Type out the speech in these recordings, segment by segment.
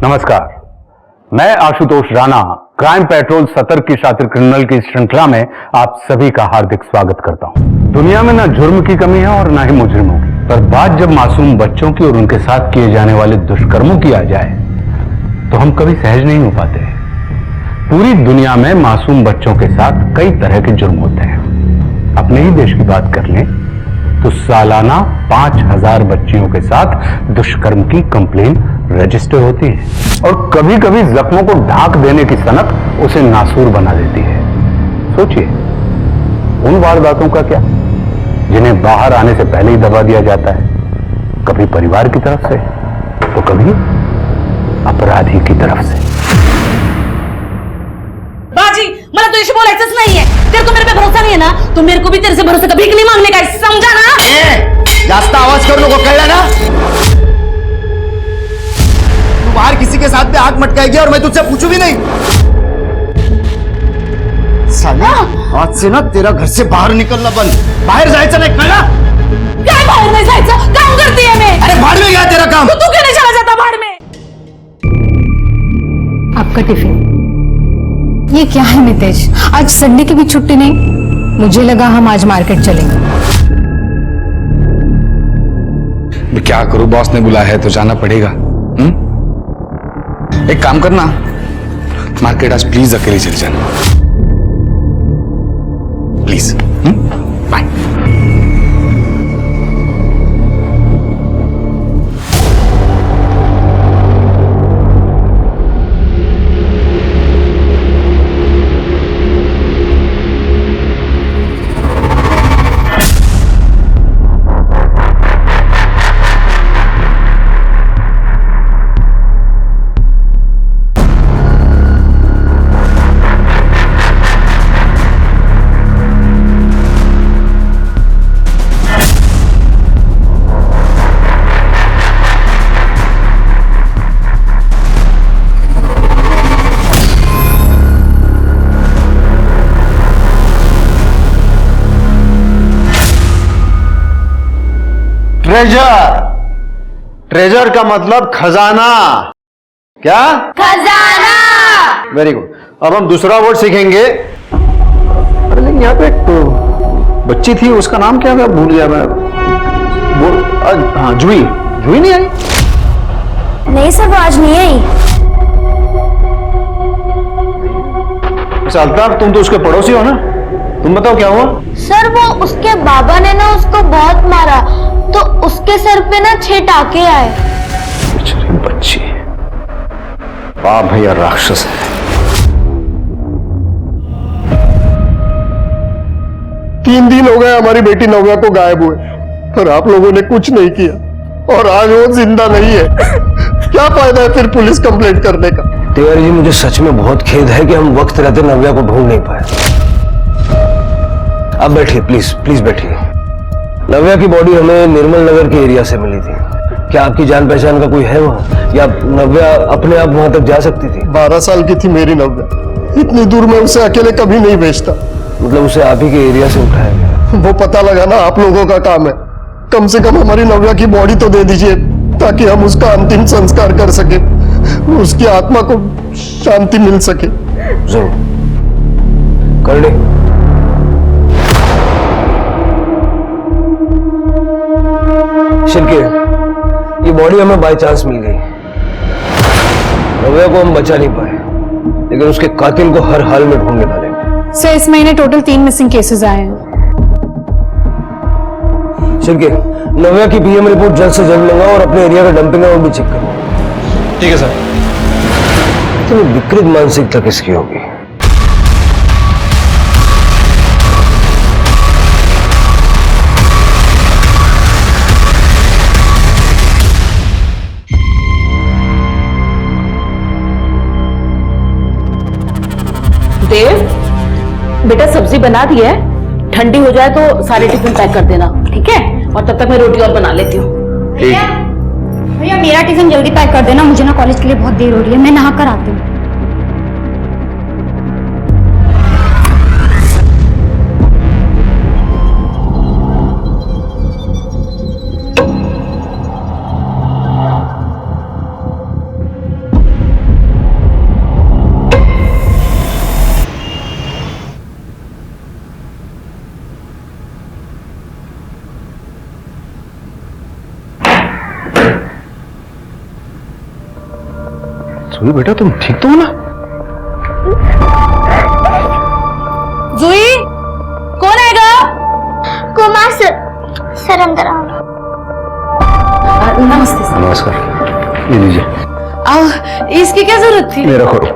नमस्कार, मैं Ashutosh Rana crime petrol सतर्क की शातिर क्रिमिनल की श्रृंखला में आप सभी का हार्दिक स्वागत करता हूं। दुनिया में ना जुर्म की कमी है और ना ही मुजरिमों की, पर बात जब मासूम बच्चों की और उनके साथ किए जाने वाले दुष्कर्मों की आ जाए तो हम कभी सहज नहीं हो पाते। पूरी दुनिया में मासूम बच्चों के साथ कई तरह के जुर्म होते हैं। अपने ही देश की बात कर लें तो सालाना 5000 बच्चियों के साथ दुष्कर्म की कंप्लेन रजिस्टर होती है और कभी कभी जख्मों को ढांक देने की सनक उसे नासूर बना देती है। सोचिए उन वारदातों का क्या जिन्हें बाहर आने से पहले ही दबा दिया जाता है, कभी परिवार की तरफ से तो कभी अपराधी की तरफ से। बाजी, मला तुझ्याशी बोलायचंच नाहीये। तेरे को मेरे पे भरोसा नहीं है ना, तो मेरे को भी तेरे से भरोसा कभी नहीं मांगने का है, समझा ना? जास्त आवाज करू नको, कळलं ना? तू बाहर किसी के साथ में आग मटकाएगी और मैं तुझसे पूछू भी नहीं। साले, आज से ना तेरा घर से बाहर निकलना बंद। बाहर जायचं नाही, कळलं? काय बाहर नहीं जायचं? काम करती है मैं। अरे भाड़ में गया तेरा काम। तो तू क्यों नहीं चला जाता भाड़ में? आपका टिफिन। ये क्या है नितेश, आज संडे की भी छुट्टी नहीं? मुझे लगा हम आज मार्केट चलेंगे। मैं क्या करूं, बॉस ने बुलाया है तो जाना पड़ेगा। एक काम करना, मार्केट आज प्लीज अकेले चले जाना, प्लीज। बाय। ट्रेजर, ट्रेजर का मतलब खजाना। क्या? खजाना। Very good. अब हम दूसरा वर्ड सीखेंगे। अरे लेकिन यहाँ पे एक बच्ची थी, उसका नाम क्या था, भूल गया मैं। हाँ, जुई। जुई नहीं आई? नहीं सर, वो आज नहीं आई। अच्छा अल्ताफ, तुम तो उसके पड़ोसी हो ना, तुम बताओ क्या हुआ? सर वो उसके बाबा ने ना उसको बहुत मारा, तो उसके सर पे ना 6 टाके आए। बेचारी बच्ची, बाप भैया राक्षस है। 3 दिन हो गए हमारी बेटी नव्या को गायब हुए, पर आप लोगों ने कुछ नहीं किया और आज वो जिंदा नहीं है। क्या फायदा है फिर पुलिस कंप्लेंट करने का? तिवारी जी, मुझे सच में बहुत खेद है कि हम वक्त रहते नव्या को ढूंढ नहीं पाए। आप बैठिए, प्लीज प्लीज बैठिए। नव्या की बॉडी हमें निर्मल नगर के एरिया से मिली थी। क्या आपकी जान पहचान का कोई है वहाँ, या नव्या अपने आप वहां तक जा सकती थी? 12 साल की थी मेरी नव्या, इतनी दूर में उसे अकेले कभी नहीं भेजता। मतलब उसे आप ही के एरिया से उठाया गया? वो पता लगाना आप लोगों का काम है। कम से कम हमारी नव्या की बॉडी तो दे दीजिए ताकि हम उसका अंतिम संस्कार कर सके, उसकी आत्मा को शांति मिल सके। जरूर कर ले। शिरके, ये बॉडी हमें बाय चांस मिल गई। नव्या को हम बचा नहीं पाए, लेकिन उसके कातिल को हर हाल में ढूंढ निकालेंगे। सर इस महीने टोटल 3 मिसिंग केसेस आए हैं। शिरके, नव्या की पीएम रिपोर्ट जल्द से जल्द मंगाओ और अपने एरिया का डंपिंग ग्राउंड भी चेक करो। ठीक है सर। इतनी विकृत मानसिकता किसकी होगी? देव, बेटा सब्जी बना दी है, ठंडी हो जाए तो सारे टिफिन पैक कर देना, ठीक है? और तब तक मैं रोटी और बना लेती हूँ। भैया मेरा टिफिन जल्दी पैक कर देना, मुझे ना कॉलेज के लिए बहुत देर हो रही है, मैं नहा कर आती हूँ। जुई बेटा तुम ठीक तो हो ना? जुई, कौन आएगा? कुमार सर अंदर आओ। नमस्ते सर। नमस्कार, ये लीजिए। आओ, इसकी क्या जरूरत थी? मेरा करो।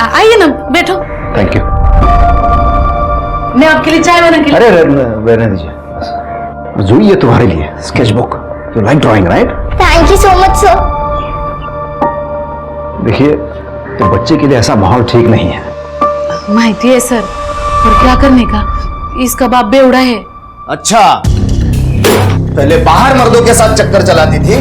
आइए ना, बैठो। Thank you. मैं आपके लिए चाय बना के। अरे रहने दीजिए। जुई ये तुम्हारे लिए sketch book. You like drawing right? Thank you so much sir. देखिए, तो बच्चे के लिए ऐसा माहौल ठीक नहीं है। माहिती है सर, पर क्या करने का, इसका बाप बेवड़ा है। अच्छा, पहले बाहर मर्दों के साथ चक्कर चलाती थी,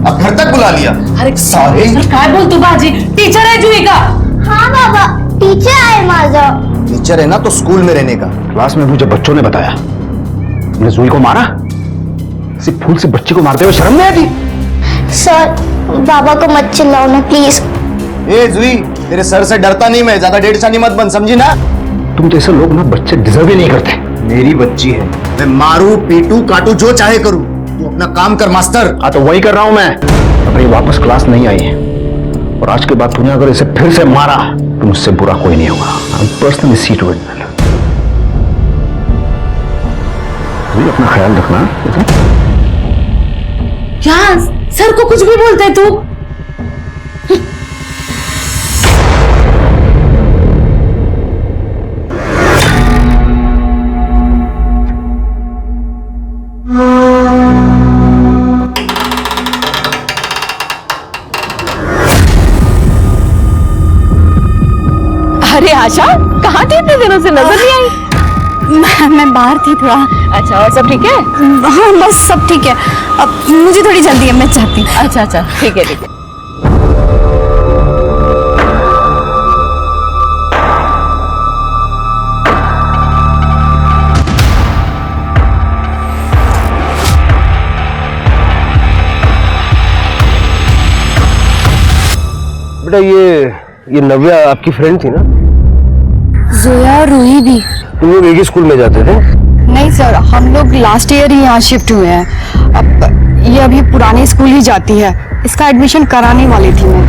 अब घर तक बुला लिया। अरे सॉरी। सर, क्या बोल तू बाजी? टीचर है जुई का। हाँ बाबा, टीचर आए माजा। टीचर है ना तो स्कूल में रहने का। क्लास में मुझे बच्चों ने बताया तुमने जुई को मारा। सिर्फ फूल से बच्ची को मारते हुए शर्म नहीं आती? सर, बाबा को मत चिल्लाओ ना प्लीज। ए जुई, तेरे सर से डरता नहीं मैं, ज्यादा डेढ़ छानी मत बन, समझी ना? तुम तो ऐसे लोग ना बच्चे डिजर्व ही नहीं करते। मेरी बच्ची है, मैं मारू पीटू काटू जो चाहे करूं, तू अपना काम कर मास्टर। हाँ तो वही कर रहा हूं मैं। अब ये वापस क्लास नहीं आई है और आज के बाद तूने अगर इसे फिर से मारा तो मुझसे बुरा कोई नहीं होगा। I am personally see to it. अपना ख्याल रखना। क्या सर को कुछ भी बोलते है तू? अरे आशा, कहाँ थी इतने दिनों से, नजर नहीं आई? मैं बाहर थी थोड़ा। अच्छा, और सब ठीक है? हाँ बस सब ठीक है। अब मुझे थोड़ी जल्दी है, मैं चाहती हूँ। अच्छा अच्छा, ठीक है ठीक है। बेटा ये नव्या आपकी फ्रेंड थी ना? जोया और रूही भी। तुम लोग एक ही स्कूल में जाते थे? नहीं सर, हम लोग लास्ट ईयर ही यहाँ शिफ्ट हुए हैं। अब ये अभी पुराने स्कूल ही जाती है, इसका एडमिशन कराने वाली थी मैं।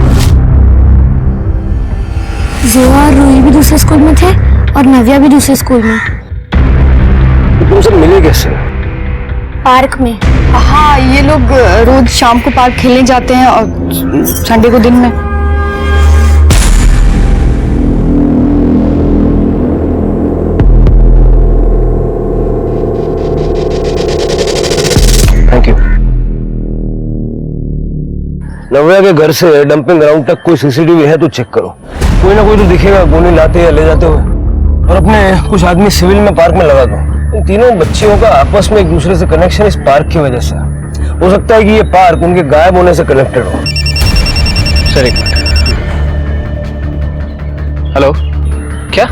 जोया और रूही भी दूसरे स्कूल में थे और नव्या भी दूसरे स्कूल में। तुम सब मिले कैसे? पार्क में। हाँ, ये लोग रोज शाम को पार्क खेलने जाते हैं और संडे को दिन में। Thank you. नव्या के घर से डंपिंग ग्राउंड तक कोई सीसीटीवी है तो चेक करो। कोई ना कोई तो दिखेगा गोली लाते या ले जाते हुए। और अपने कुछ आदमी सिविल में पार्क में लगा दो। इन तीनों बच्चियों का आपस में एक दूसरे से कनेक्शन इस पार्क की वजह से हो सकता है कि ये पार्क उनके गायब होने से कनेक्टेड हो। सर एक मिनट। हेलो, क्या?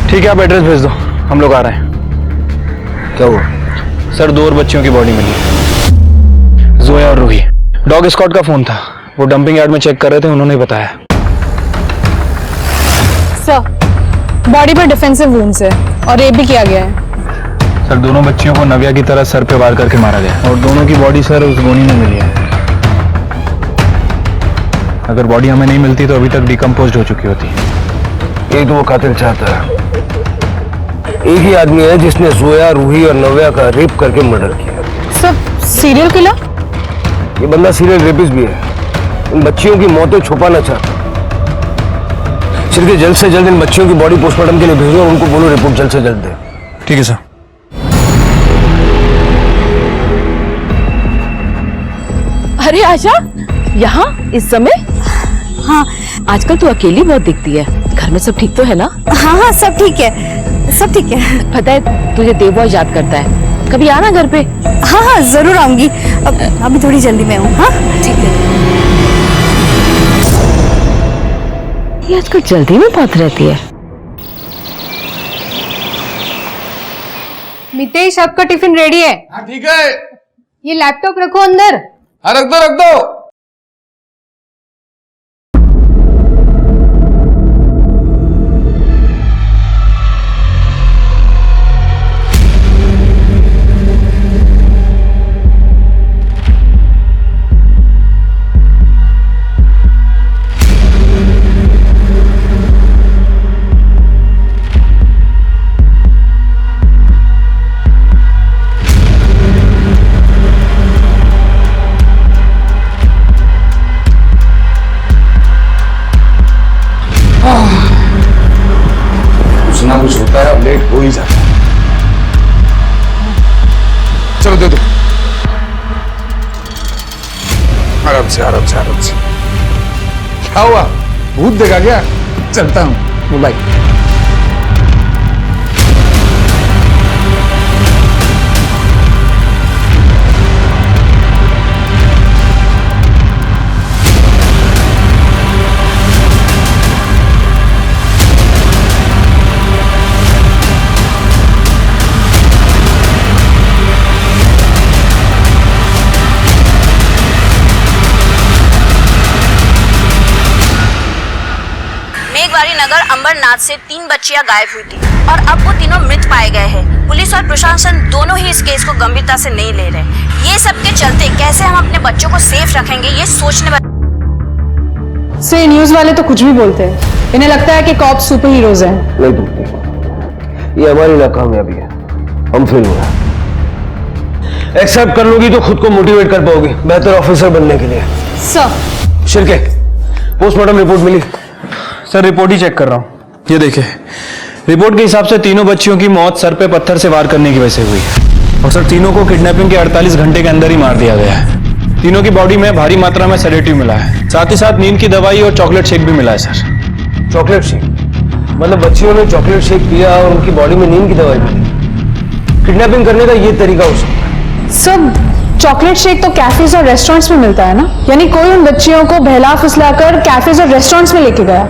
ठीक है, आप एड्रेस भेज दो, हम लोग आ रहे हैं। क्या हुआ? सर 2 और बच्चियों की बॉडी मिली, जोया और रूही। डॉग स्क्वाड का फोन था, वो डंपिंग यार्ड में चेक कर रहे थे, उन्होंने बताया। सर, बॉडी पर डिफेंसिव वुंड्स है और रेप भी किया गया है। सर दोनों बच्चियों को नव्या की तरह सर पे वार करके मारा गया और दोनों की बॉडी सर उस गोनी में मिली है। अगर बॉडी हमें नहीं मिलती तो अभी तक डिकम्पोज हो चुकी होती। यही तो वो कातिल चाहता है। एक ही आदमी है जिसने जोया, रूही और नव्या का रेप करके मर्डर किया। Sir, serial killer? ये बंदा सीरियल रेपिस्ट भी है। इन बच्चियों की मौतें छुपाना चाहता। सिर्फ जल्द से जल्द इन बच्चियों की बॉडी पोस्टमार्टम के लिए भेजो और उनको बोलो रिपोर्ट जल्द से जल्द दे। ठीक है सर। अरे आशा, यहाँ इस समय? हाँ आजकल तू अकेली बहुत दिखती है, घर में सब ठीक तो है ना? हाँ हाँ, सब ठीक है, सब ठीक है। पता है तुझे देव बहुत याद करता है, कभी आना घर पे। हाँ हाँ, जरूर आऊंगी। अब अभी थोड़ी जल्दी में हूँ। हाँ ठीक है। ये आजकल जल्दी में बहुत रहती है। मितेश, आपका टिफिन रेडी है। हाँ ठीक है। ये लैपटॉप रखो अंदर। हाँ रख दो रख दो। लेट हो ही जाता है। चलो दे दो, आराम से आराम से आराम से। क्या हुआ, भूत देखा क्या? चलता हूं, बाय। मेघवारी नगर अंबरनाथ से 3 बच्चियां गायब हुई थी और अब वो तीनों मृत पाए गए हैं। पुलिस और प्रशासन दोनों ही इस केस को गंभीरता से नहीं ले रहे। ये सब के चलते कैसे हम अपने बच्चों को सेफ रखेंगे, ये सोचने से न्यूज वाले तो कुछ भी बोलते हैं, इन्हें लगता है कि कॉप्स सुपर हीरोज हैं। नहीं तुमने, ये हमारी नाकामयाबी है, हम फेल हो रहे हैं। एक्सेप्ट कर लोगी तो खुद को मोटिवेट कर पाओगी बेहतर ऑफिसर बनने के लिए। सर शिरके, पोस्टमार्टम रिपोर्ट मिली? सर रिपोर्ट ही चेक कर रहा हूँ। ये देखिए, रिपोर्ट के हिसाब से तीनों बच्चियों की मौत सर पे पत्थर से वार करने की वजह से हुई है और सर तीनों को किडनैपिंग के 48 घंटे के अंदर ही मार दिया गया है। तीनों की बॉडी में भारी मात्रा में सेडेटिव मिला है, साथ ही साथ नींद की दवाई और चॉकलेट शेक भी मिला है सर। चॉकलेट शेक मतलब बच्चियों ने चॉकलेट शेक पिया और उनकी बॉडी में नींद की दवाई मिली? किडनैपिंग करने का ये तरीका हो सकता है? सर चॉकलेट शेक तो कैफेज और रेस्टोरेंट्स में मिलता है ना, यानी कोई उन बच्चियों को बहला फुसलाकर कैफेज और रेस्टोरेंट्स में लेके गया।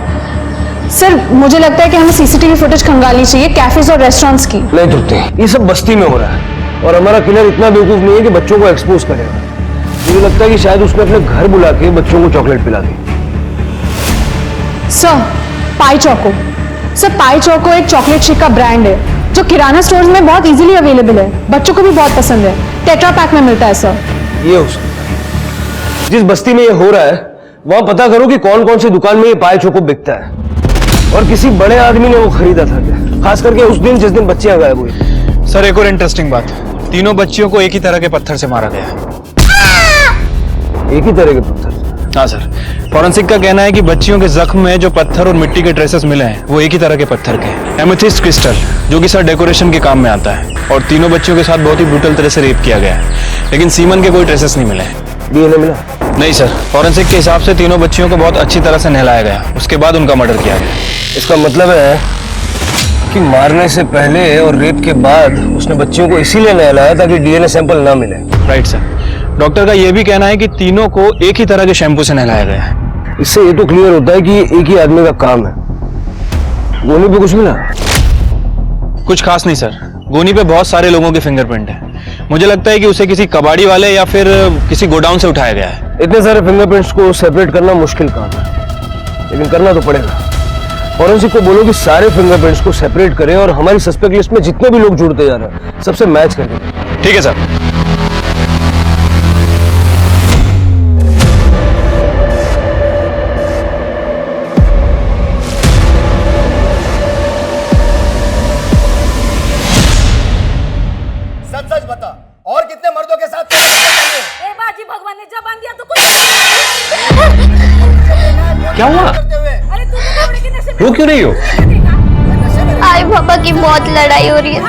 सर मुझे लगता है कि हमें सीसीटीवी फुटेज खंगालनी चाहिए कैफेज और रेस्टोरेंट्स की। नहीं तृप्ति, ये सब बस्ती में हो रहा है और हमारा किलर इतना बेवकूफ नहीं है कि बच्चों को एक्सपोज करेगा। मुझे लगता है कि शायद उसने अपने घर बुला के बच्चों को चॉकलेट पिला दी। Sir pie choco, sir pie choco एक चॉकलेट शेक का ब्रांड है जो किराना स्टोर्स में बहुत इजीली अवेलेबल है, बच्चों को भी बहुत पसंद है, टेट्रा पैक में मिलता है सर। ये हो सकता है। जिस बस्ती में ये हो रहा है वहां पता करो कि कौन कौन सी दुकान में ये पाई चोको बिकता है और किसी बड़े आदमी ने वो खरीदा था क्या, खास करके उस दिन जिस दिन बच्चियां गायब हुई। सर एक और इंटरेस्टिंग बात, तीनों बच्चियों को एक ही तरह के पत्थर से मारा गया है। एक ही तरह के पत्थर? हाँ सर, फॉरेंसिक का कहना है कि बच्चियों के जख्म में जो पत्थर और मिट्टी के ट्रेसेस मिले हैं वो एक ही तरह के पत्थर के हैं, एमेथिस्ट क्रिस्टल, जो कि सर डेकोरेशन के काम में आता है। और तीनों बच्चियों के साथ बहुत ही ब्रूटल तरह से रेप किया गया है, लेकिन सीमन के कोई ट्रेसेस नहीं मिले। डीएनए मिला? नहीं सर, फॉरेंसिक के हिसाब से तीनों बच्चियों को बहुत अच्छी तरह से नहलाया गया, उसके बाद उनका मर्डर किया गया। इसका मतलब है कि मारने से पहले और रेप के बाद उसने बच्चियों को इसीलिए नहलाया ताकि डीएनए सैंपल ना मिले। राइट सर, डॉक्टर का यह भी कहना है कि तीनों को एक ही तरह के शैम्पू से नहलाया गया है। इससे ये तो क्लियर होता है कि ये एक ही आदमी का काम है। गोनी पे कुछ मिला? कुछ खास नहीं सर, गोनी पे बहुत सारे लोगों के फिंगरप्रिंट है। मुझे लगता है कि उसे किसी कबाड़ी वाले या फिर किसी गोडाउन से उठाया गया है। इतने सारे फिंगरप्रिंट्स को सेपरेट करना मुश्किल काम है, लेकिन करना तो पड़ेगा। फॉरेंसिक को बोलो कि सारे फिंगरप्रिंट्स को सेपरेट करे और हमारी सस्पेक्ट लिस्ट में जितने भी लोग जुड़ते जा रहे हैं सबसे मैच करके। ठीक है सर। सच सच बता, और कितने मर्दों के साथ ए बाजी, भगवान ने जबान दिया तो कुछ। क्या हुआ? अरे तू तो घोड़े के नशे में रो क्यों रही हो? आई पापा की बहुत लड़ाई हो रही है,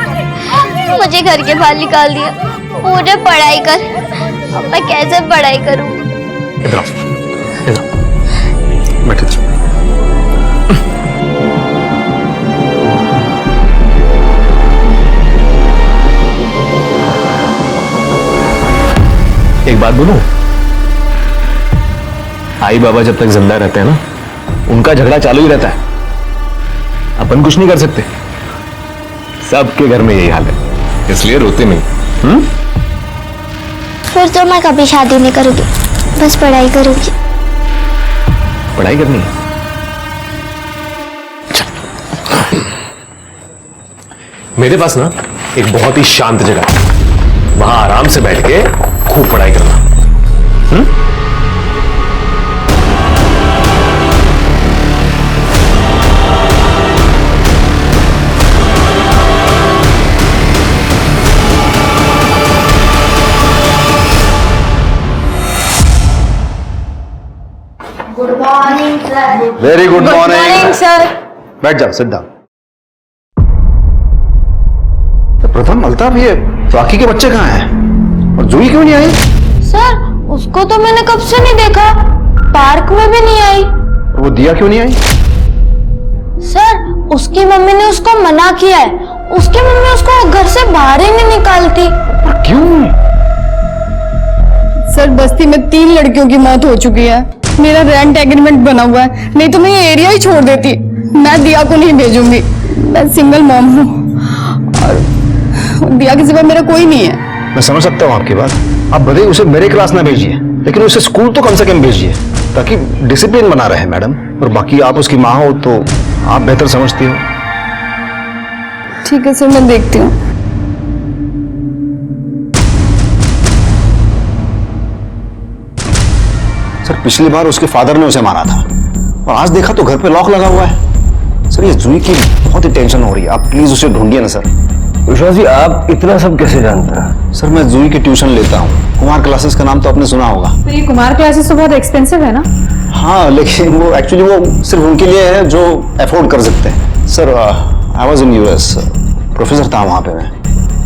मुझे घर के बाहर निकाल दिया। मुझे पढ़ाई कर, अब मैं कैसे पढ़ाई करूं? बैठे। एक बात बोलूं, आई बाबा जब तक जिंदा रहते हैं ना, उनका झगड़ा चालू ही रहता है। अपन कुछ नहीं कर सकते, सबके घर में यही हाल है, इसलिए रोते नहीं। फिर तो मैं कभी शादी नहीं करूंगी, बस पढ़ाई करूंगी। पढ़ाई करनी है? मेरे पास ना एक बहुत ही शांत जगह है, वहां आराम से बैठ के खूब पढ़ाई करना। Good morning sir. Very good morning sir. बैठ जाओ, सिट डाउन। प्रथम, अल्ताफ, ये बाकी के बच्चे कहाँ हैं? और जूही क्यों नहीं आई? सर उसको तो मैंने कब से नहीं देखा, पार्क में भी नहीं आई। वो दिया क्यों नहीं आई? सर उसकी मम्मी ने उसको मना किया है, उसकी मम्मी उसको घर से बाहर ही नहीं निकालती। पर क्यों? सर बस्ती में 3 लड़कियों की मौत हो चुकी है, मेरा रेंट एग्रीमेंट बना हुआ है, नहीं तो मैं ये एरिया ही छोड़ देती। मैं दिया को नहीं भेजूंगी, मैं सिंगल मॉम हूँ और दिया के सिवा मेरा कोई नहीं है। मैं समझ सकता हूँ आपकी बात। आप भले उसे मेरे क्लास ना भेजिए, लेकिन उसे स्कूल तो कम से कम भेजिए ताकि डिसिप्लिन बना रहे मैडम। और बाकी आप उसकी माँ हो तो आप बेहतर समझती हो। ठीक है सर, मैं देखती हूँ। सर पिछली बार उसके फादर ने उसे मारा था और आज देखा तो घर पे लॉक लगा हुआ है। सर ये जूही की बहुत ही टेंशन हो रही है, आप प्लीज उसे ढूंढिए ना सर। विश्वास जी, आप इतना सब कैसे जानते हैं? सर मैं जूही की ट्यूशन लेता हूँ, कुमार क्लासेस का नाम तो आपने सुना होगा। तो ये कुमार क्लासेस तो बहुत एक्सपेंसिव है ना? हाँ, लेकिन वो एक्चुअली वो सिर्फ उनके लिए है जो अफोर्ड कर सकते हैं। Sir I was in US, professor था वहाँ पे मैं।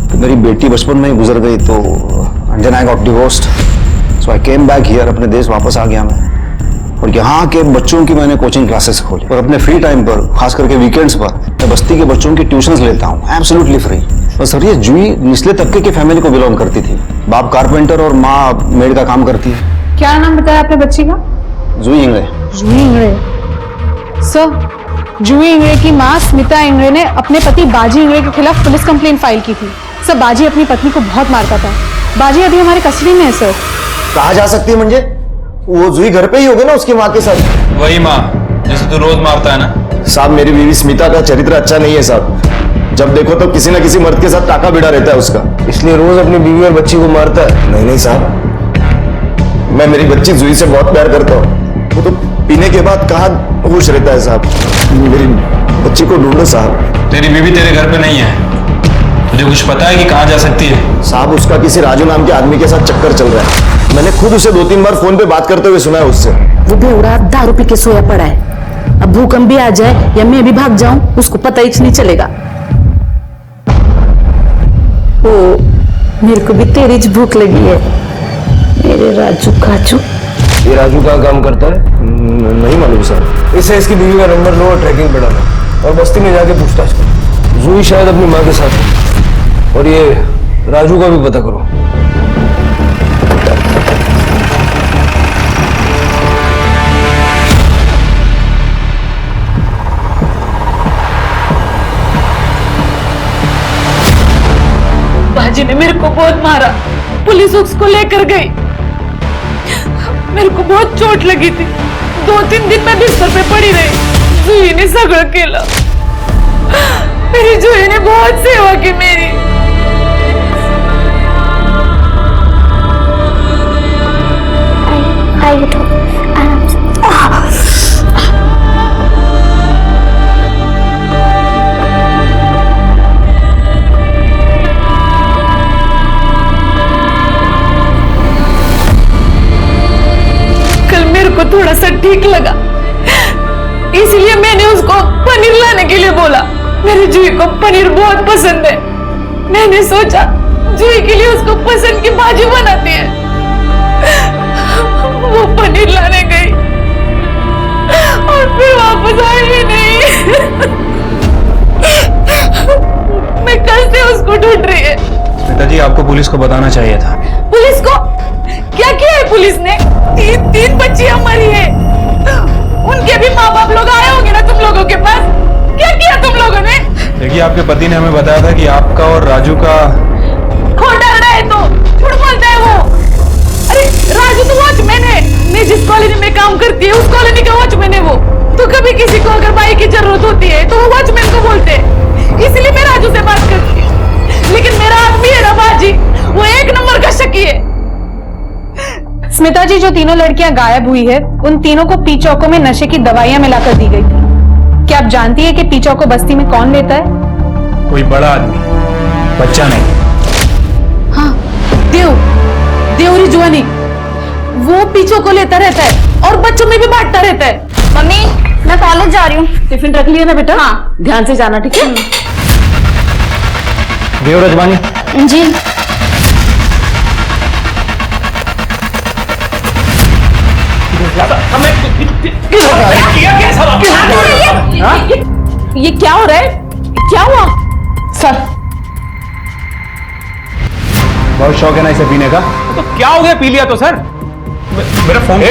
तो मेरी बेटी बचपन में ही गुजर गई, तो and then I got divorced, so I came back here, अपने देश वापस आ गया मैं। और यहाँ के बच्चों की मैंने कोचिंग क्लासेस खोली और अपने फ्री टाइम पर, खास करके वीकेंड्स पर, मैं बस्ती के बच्चों की ट्यूशंस लेता हूँ एब्सोल्युटली फ्री। और सर ये जूही निचले तबके की फैमिली को बिलोंग करती थी, बाप कारपेंटर और माँ मेड का काम करती है। क्या नाम बताया आपने बच्ची का? जूही इंगड़े। जूही इंगड़े। सर जूही इंगड़े की माँ स्मिता इंगड़े ने अपने पति बाजी इंगड़े के खिलाफ पुलिस कंप्लेंट फाइल की थी। सर बाजी अपनी पत्नी को बहुत मारता था। बाजी अभी हमारे कस्टडी में है सर। कहा जा सकती है म्हणजे? वो जूही घर पे ही होगी ना उसकी माँ के साथ? वही माँ जैसे तू रोज मारता है ना। साहब मेरी बीवी स्मिता का चरित्र अच्छा नहीं है साहब, जब देखो तो किसी न किसी मर्द के साथ टाका भिड़ा रहता है उसका, इसलिए रोज अपनी बीवी और बच्ची को मारता है? नहीं नहीं साहब, मैं मेरी बच्ची जूही से बहुत प्यार करता हूँ, वो तो पीने के बाद कहाँ होश रहता है साहब। मेरी बच्ची को ढूंढो साहब। तेरी बीवी तेरे घर पे नहीं है, तुझे कुछ पता है कि कहाँ जा सकती है? साहब उसका किसी राजू नाम के आदमी के साथ चक्कर चल रहा है, मैंने खुद उसे 2-3 बार फोन पे बात करते हुए सुना है उससे। वो बेवड़ा दारू पी के सोया पड़ा है, अब भूकंप भी आ जाए या मैं भी भाग जाऊं उसको पता ही नहीं चलेगा। ओ मेरे को भी तेरी ज भूख लगी है मेरे राजू काजू। ये राजू का काम करता है? नहीं मालूम सर। इससे इसकी बीवी का नंबर लो और ट्रैकिंग पे डालो और बस्ती में जाके पूछताछ करो। जूही शायद अपनी माँ के साथ है। और ये राजू का भी पता करो। बाजी ने मेरे को बहुत मारा, पुलिस उसको लेकर गई, मेरे को बहुत चोट लगी थी, 2-3 दिन मैं बिस्तर पे पड़ी रही। जूही ने सगळं केलं, मेरी जूही ने बहुत सेवा की मेरी। आराम से। कल मेरे को थोड़ा सा ठीक लगा, इसलिए मैंने उसको पनीर लाने के लिए बोला। मेरी जूही को पनीर बहुत पसंद है, मैंने सोचा जूही के लिए उसको पसंद की भाजी बनाते हैं। वो पनीर लाने गई और फिर वापस आई ही नहीं। मैं कल से उसको ढूंढ रही है। स्मिता जी, आपको पुलिस को बताना चाहिए था। पुलिस को क्या किया है पुलिस ने? 3 बच्चियां मरी है, उनके भी माँ बाप लोग आए होंगे ना तुम लोगों के पास, क्या किया तुम लोगों ने? देखिए, आपके पति ने हमें बताया था कि आपका और राजू का खोल डाल रहा है, तो झूठ बोलता है वो। अरे राजू तो वॉचमैन है, मैं जिस कॉलोनी में काम करती है उस कॉलोनी का वॉचमैन है वो। तो कभी किसी को अगर बाइक की जरूरत होती है तो वो वॉचमैन को बोलते हैं, इसलिए मैं राजू से बात करती हूँ। लेकिन मेरा आदमी है ना बाजी, वो 1 नंबर का शकी है। स्मिता जी, जो तीनों लड़कियां गायब हुई है उन तीनों को पी चौकों में नशे की दवाइयां मिलाकर दी गई थी। क्या आप जानती है कि पी चौको बस्ती में कौन लेता है? कोई बड़ा आदमी, बच्चा नहीं। हाँ, देवरी जुआनी, वो पीछों को लेता रहता है और बच्चों में भी बांटता रहता है। मम्मी मैं कॉलेज जा रही हूँ। टिफिन रख लिया ना बेटा? हाँ, ध्यान से जाना, ठीक है? देव रजवानी, जी ये क्या हो रहा है? क्या हुआ? सर बहुत शौक है ना इसे पीने का? तो क्या हो गया, पी लिया तो सर? मेरा फोन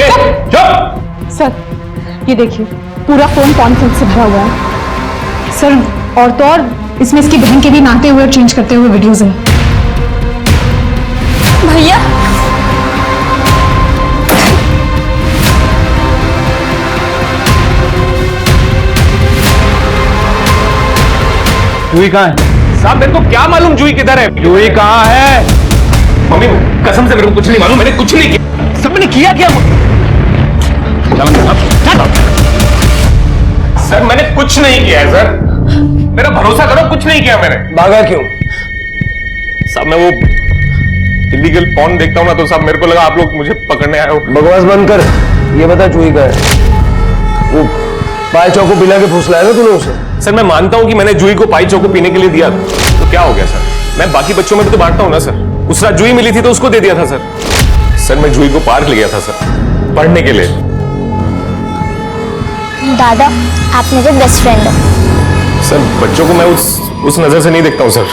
चुप। सर ये देखिए, पूरा फोन कॉन्फ्रेंस से भरा हुआ है सर। और तो और इसमें इसकी बहन के भी नहाते हुए और चेंज करते हुए वीडियोस हैं। भैया जूही कहाँ है? साहब मेरे को क्या मालूम जूही किधर है? जूही कहाँ है? मम्मी कसम से मेरे को कुछ नहीं मालूम, मैंने कुछ नहीं किया। सब मैंने किया क्या? सर मैंने कुछ नहीं किया है सर, मेरा भरोसा करो, कुछ नहीं किया मैंने। भागा क्यों? साहब मैं वो इलीगल पॉर्न देखता हूँ ना, तो साहब मेरे को लगा आप लोग मुझे पकड़ने आए हो। बकवास बंद कर, ये बता जूही का है? वो पाय चौको पिला के फुसलाएगा तूने उसे? सर मैं मानता हूँ कि मैंने जूही को पाई चौको पीने के लिए दिया, तो क्या हो गया सर? मैं बाकी बच्चों में भी तो बांटता हूँ ना सर। उस रात जूही मिली थी तो उसको दे दिया था सर। सर मैं जूही को पार्क ले गया था सर, पढ़ने के लिए। दादा आप मेरे बेस्ट फ्रेंड हो। सर बच्चों को मैं उस नजर से नहीं देखता हूँ सर,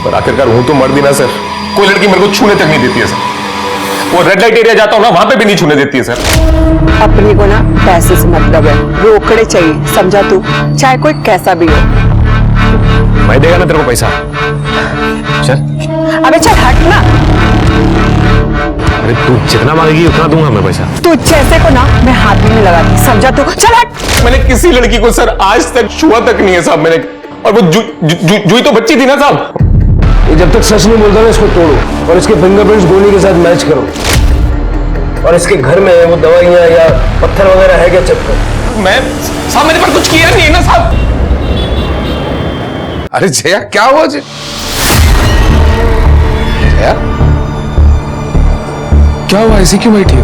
पर आखिरकार हूं तो मर्द ही ना सर। कोई लड़की मेरे को छूने तक नहीं देती है सर। वो रेड लाइट एरिया जाता हूँ ना, वहां पे भी नहीं छूने देती है सर। अपने को ना पैसे से मतलब है, रोकड़े चाहिए, समझा तू? चाहे कोई कैसा भी हो। मैं देगा ना तेरे को पैसा, चल। अबे चल हट ना। अरे तू जितना मांगेगी उतना दूंगा मैं पैसा। तू जैसे को ना मैं हाथ भी नहीं लगाती, समझा तू? चल हट। मैंने किसी लड़की को सर आज तक छुआ तक नहीं है साहब मैंने। और वो जूही तो बच्ची थी ना साहब। ये जब तक सच नहीं बोलता ना, इसको तोड़ो और इसके फिंगरप्रिंट्स गोली के साथ मैच करो। और इसके घर में वो दवाइयां या पत्थर वगैरह है क्या, चेक करो। मैं साहब मैंने पर कुछ किया नहीं है ना साहब। अरे जया क्या हुआ जया? क्या हुआ, ऐसी क्यों बैठी हो?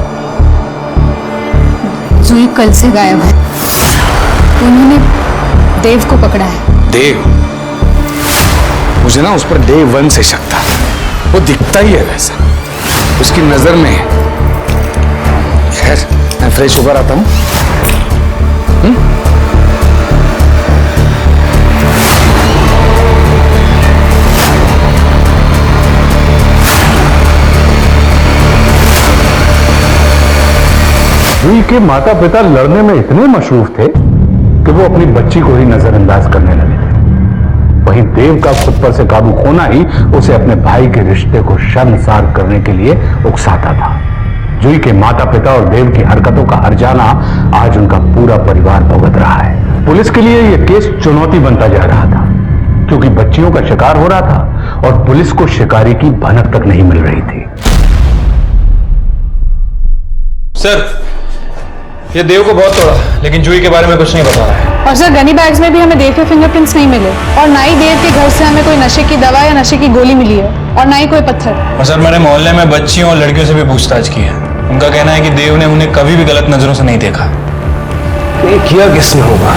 जूही कल से गायब है, उन्होंने देव को पकड़ा है। देव? मुझे ना उस पर डे वन से शक था, वो दिखता ही है वैसा, उसकी नजर में। खैर मैं फ्रेश होकर आता हूं। जूही के माता पिता लड़ने में इतने मशरूफ थे कि वो अपनी बच्ची को ही नजरअंदाज करने लगे थे। वहीं देव का खुद पर से काबू खोना ही उसे अपने भाई के रिश्ते को शर्मसार करने के लिए उकसाता था। जूही के माता पिता और देव की हरकतों का हर्जाना आज उनका पूरा परिवार भुगत रहा है। पुलिस के लिए यह केस चुनौती बनता जा रहा था, क्योंकि बच्चियों का शिकार हो रहा था और पुलिस को शिकारी की भनक तक नहीं मिल रही थी। सर ये देव को बहुत तोड़ा, लेकिन जूही के बारे में कुछ नहीं बता रहा है। और सर गनी बैग्स में भी हमें देव के फिंगरप्रिंट्स नहीं मिले, और ना ही देव के घर से हमें कोई नशे की दवा या नशे की गोली मिली है, और ना ही कोई पत्थर। और सर मैंने मोहल्ले में बच्चियों और लड़कियों से भी पूछताछ की है। उनका कहना है कि देव ने उन्हें कभी भी गलत नजरों से नहीं देखा। ये किया किसने होगा?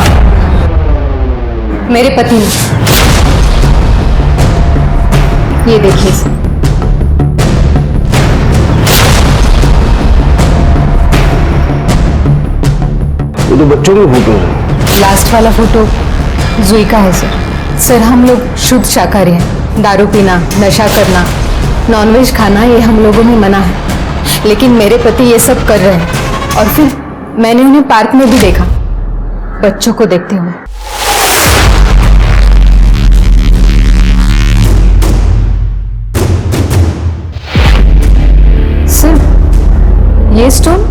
मेरे पति ने। ये देखिए सर। वो तो बच्चों की फोटो है। लास्ट वाला फोटो जूही का है सर। सर हम लोग शुद्ध शाकाहारी हैं, दारू पीना, नशा करना, नॉनवेज खाना ये हम लोगों में मना है, लेकिन मेरे पति ये सब कर रहे हैं। और फिर मैंने उन्हें पार्क में भी देखा, बच्चों को देखते हुए। सर ये स्टोन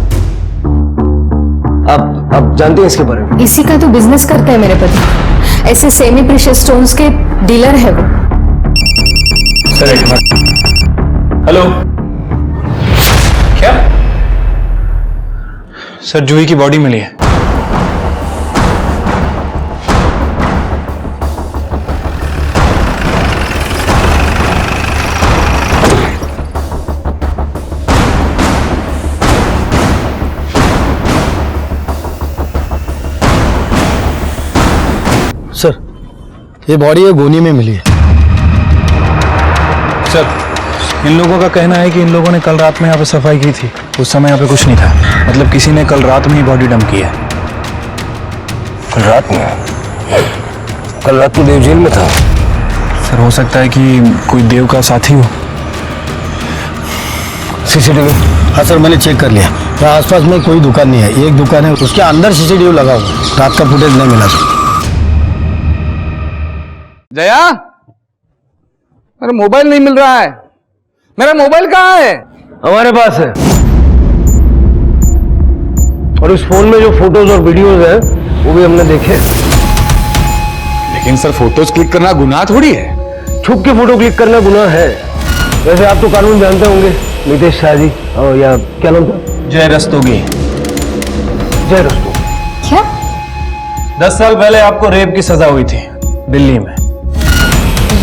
आप जानते हैं इसके बारे में? इसी का तो बिजनेस करते हैं मेरे पति, ऐसे सेमी प्रीशियस स्टोन्स के डीलर है वो। सर एक मिनट। हेलो, क्या? सर जूही की बॉडी मिली है। सर ये बॉडी है गोनी में मिली है। सर, इन लोगों का कहना है कि इन लोगों ने कल रात में यहाँ पे सफाई की थी। उस समय यहाँ पे कुछ नहीं था। मतलब किसी ने कल रात में ही बॉडी डंप की है। कल रात में? कल रात तो देव जेल में था। सर, हो सकता है कि कोई देव का साथी हो। सीसीटीवी? हाँ सर, मैंने चेक कर लिया। यहाँ आसपास में कोई दुकान नहीं है। एक दुकान है, उसके अंदर सीसीटीवी लगा हुआ। रात का फुटेज नहीं मिला सर। जया, मेरा मोबाइल नहीं मिल रहा है। मेरा मोबाइल कहाँ है? हमारे पास है। और इस फोन में जो फोटोज और वीडियोज है वो भी हमने देखे। लेकिन सर, फोटोज क्लिक करना गुनाह थोड़ी है। छुप के फोटो क्लिक करना गुनाह है। वैसे आप तो कानून जानते होंगे, नितेश शाह जी, और या क्या नाम था? जय रस्तोगी। जय रस्तोगी। क्या? 10 साल पहले आपको रेप की सजा हुई थी दिल्ली में।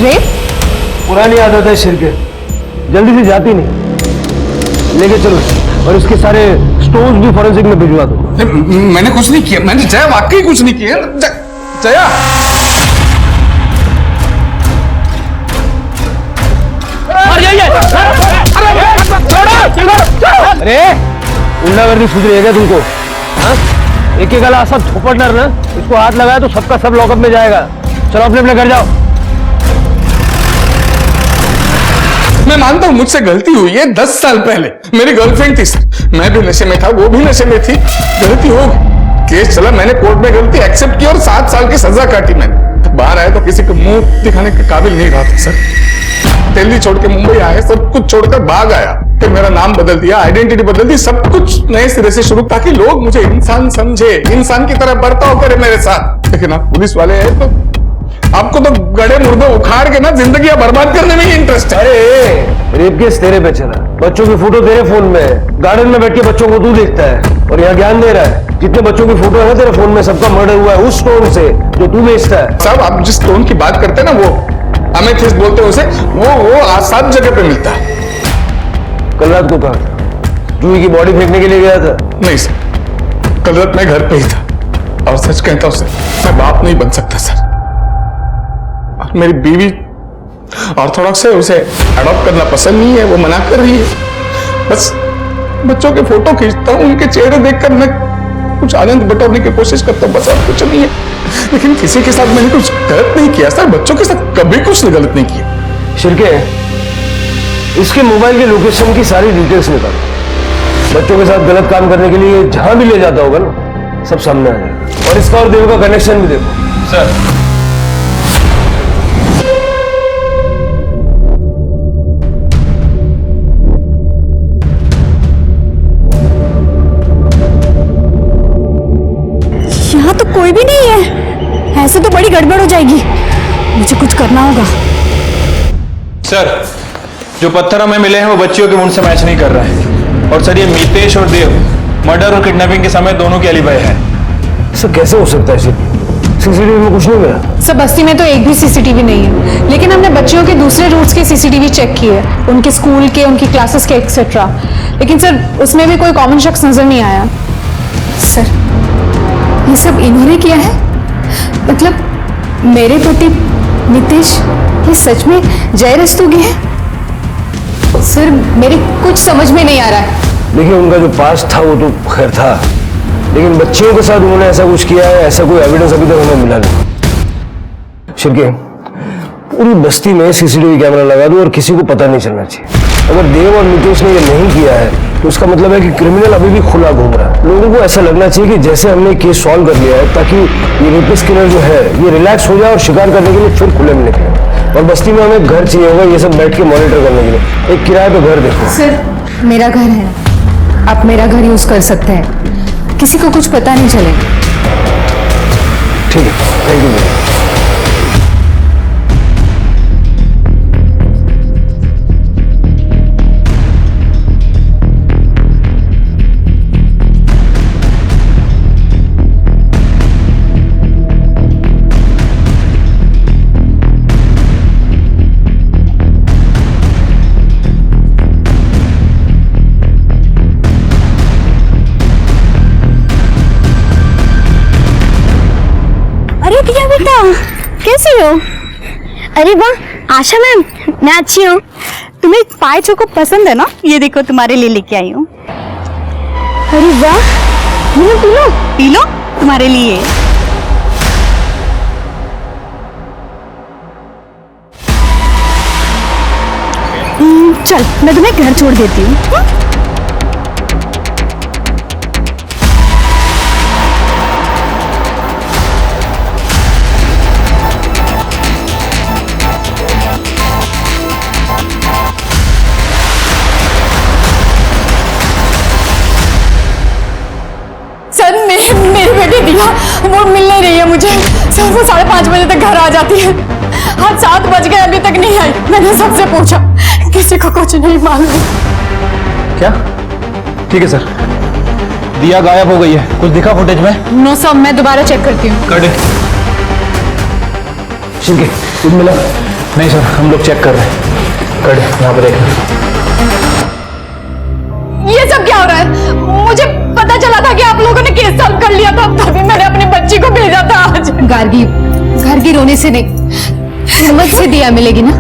रेप? पुरानी आदत है सिर के, जल्दी से जाती नहीं। लेके चलो और इसके सारे स्टोन्स भी फॉरेंसिक में भिजवा दो। मैंने कुछ नहीं किया। मैंने जया वाकई कुछ नहीं किया। जया, अरे गुंडागर्दी सूझ रही है क्या तुमको? हाँ, एक एक गला सब झोपड़नर ना, इसको हाथ लगाया तो सबका सब लॉकअप में जाएगा। चलो अपने अपने घर जाओ। मैं मानता हूँ मुझसे गलती हुई है। 10 साल पहले मेरी गर्लफ्रेंड थी सर। मैं भी नशे में था, वो भी नशे में थी। गलती हो गई, केस चला, मैंने कोर्ट में गलती एक्सेप्ट की और 7 साल की सजा काटी मैंने। बाहर आया तो किसी को मुंह दिखाने के काबिल नहीं रहा था सर। दिल्ली छोड़ के मुंबई आया, सब कुछ छोड़कर भाग आया। फिर मेरा नाम बदल दिया, आइडेंटिटी बदल दी, सब कुछ नए सिरे से शुरू, ताकि लोग मुझे इंसान समझे, इंसान की तरह बर्ताव करे मेरे साथ। लेकिन आप पुलिस वाले हैं तो आपको तो गड़े मुर्दे उखाड़ के ना जिंदगी बर्बाद करने में ही इंटरेस्ट है। अरे रेप केस तेरे पे चला, बच्चों की फोटो तेरे फोन में है, गार्डन में बैठ के बच्चों को तू देखता है और यहाँ ज्ञान दे रहा है। जितने बच्चों की फोटो है तेरे फोन में, सबका मर्डर हुआ है उस टोन से जो तू बेचता है। साहब, आप जिस टोन की बात करते हैं ना, वो अमेथिस्ट बोलते हैं उसे, वो 7 जगह पे मिलता है। कल रात को कहा था? जूही की बॉडी फेंकने के लिए गया था? नहीं सर, कल रात मैं घर पे ही था। और सच कहता हूं सर, मैं बाप नहीं बन सकता सर। और मेरी बीवी ऑर्थोडॉक्स है, उसे अडॉप्ट करना पसंद नहीं है, वो मना कर रही है। बस बच्चों के फोटो खींचता हूँ, उनके चेहरे देखकर मैं कुछ आनंद बटोरने की कोशिश करता हूँ, बस और कुछ नहीं है। लेकिन किसी के साथ मैंने कुछ गलत नहीं किया सर, बच्चों के साथ कभी कुछ गलत नहीं किया। शिरके, इसके मोबाइल के लोकेशन की सारी डिटेल्स निकालो। बच्चों के साथ गलत काम करने के लिए जहां भी ले जाता होगा ना, सब सामने आ जाएगा। और इसका और देव का कनेक्शन भी देखो। सर, यहाँ तो कोई भी नहीं है। ऐसे तो बड़ी गड़बड़ हो जाएगी, मुझे कुछ करना होगा। सर, जो पत्थर हमें मिले हैं वो बच्चियों के मुंड से मैच नहीं कर रहा है। और सर, ये मितेश और देव मर्डर और किडनैपिंग के समय दोनों की एलिबाई है। सर कैसे हो सकता है? सीसीटीवी में कुछ नहीं मिला। सर, बस्ती में तो एक भी सीसीटीवी नहीं है, लेकिन हमने बच्चियों के दूसरे रूट्स के सीसीटीवी चेक किए, उनके स्कूल के, उनकी क्लासेस के एक्सेट्रा। लेकिन सर, उसमें भी कोई कॉमन शख्स नजर नहीं आया। सर, ये सब इन्होंने किया है? मतलब मेरे पति नितेश ये सच में जय रस्तोगी है? सर, मेरे कुछ समझ में नहीं आ रहा है। देखिए, उनका जो पास्ट था वो तो खैर था, लेकिन बच्चियों के साथ उन्होंने ऐसा कुछ किया है, ऐसा कोई एविडेंस अभी तक हमें मिला नहीं। शिरके, पूरी बस्ती में सीसीटीवी कैमरा लगा दो और किसी को पता नहीं चलना चाहिए। अगर देव और नितेश ने ये नहीं किया है तो उसका मतलब है कि क्रिमिनल अभी भी खुला घूम रहा है। लोगों को ऐसा लगना चाहिए कि जैसे हमने केस सॉल्व कर लिया है, ताकि ये रेपिस्ट किलर जो है ये रिलैक्स हो जाए और शिकार करने के लिए फिर खुले में निकले। और बस्ती में हमें घर चाहिए होगा ये सब बैठ के मॉनिटर करने के लिए। एक किराए पे घर देखो। सर, मेरा घर है, आप मेरा घर यूज कर सकते हैं, किसी को कुछ पता नहीं चलेगा। ठीक है, थैंक यू। अरे क्या बेटा, कैसे हो? अरे वाह आशा मैम, मैं अच्छी हूँ। तुम्हें पाए चोको पसंद है ना? ये देखो तुम्हारे लिए लेके आई हूँ। अरे वाह, P low P low P low, तुम्हारे लिए। चल मैं तुम्हें घर छोड़ देती हूँ। सर मेरी बेटी दिया वो मिल नहीं रही है मुझे। सर वो 5:30 बजे तक घर आ जाती है। आज 7 बज गए अभी तक नहीं आई। मैंने सबसे पूछा, किसी को कुछ नहीं मालूम। क्या? ठीक है सर, दिया गायब हो गई है। कुछ दिखा फुटेज में? नो सर, मैं दोबारा चेक करती हूँ। कर दे। शिंके, कुछ मिला? नहीं सर, हम लोग चेक कर रहे हैं। कर दे, यहाँ पर देख। ये सब क्या हो रहा है? मुझे पता चला था कि आप लोगों ने केस सॉल्व कर लिया था, तभी मैंने अपनी बच्ची को भेजा था आज। गार्गी, घर की रोने से नहीं, हिम्मत से दिया मिलेगी ना।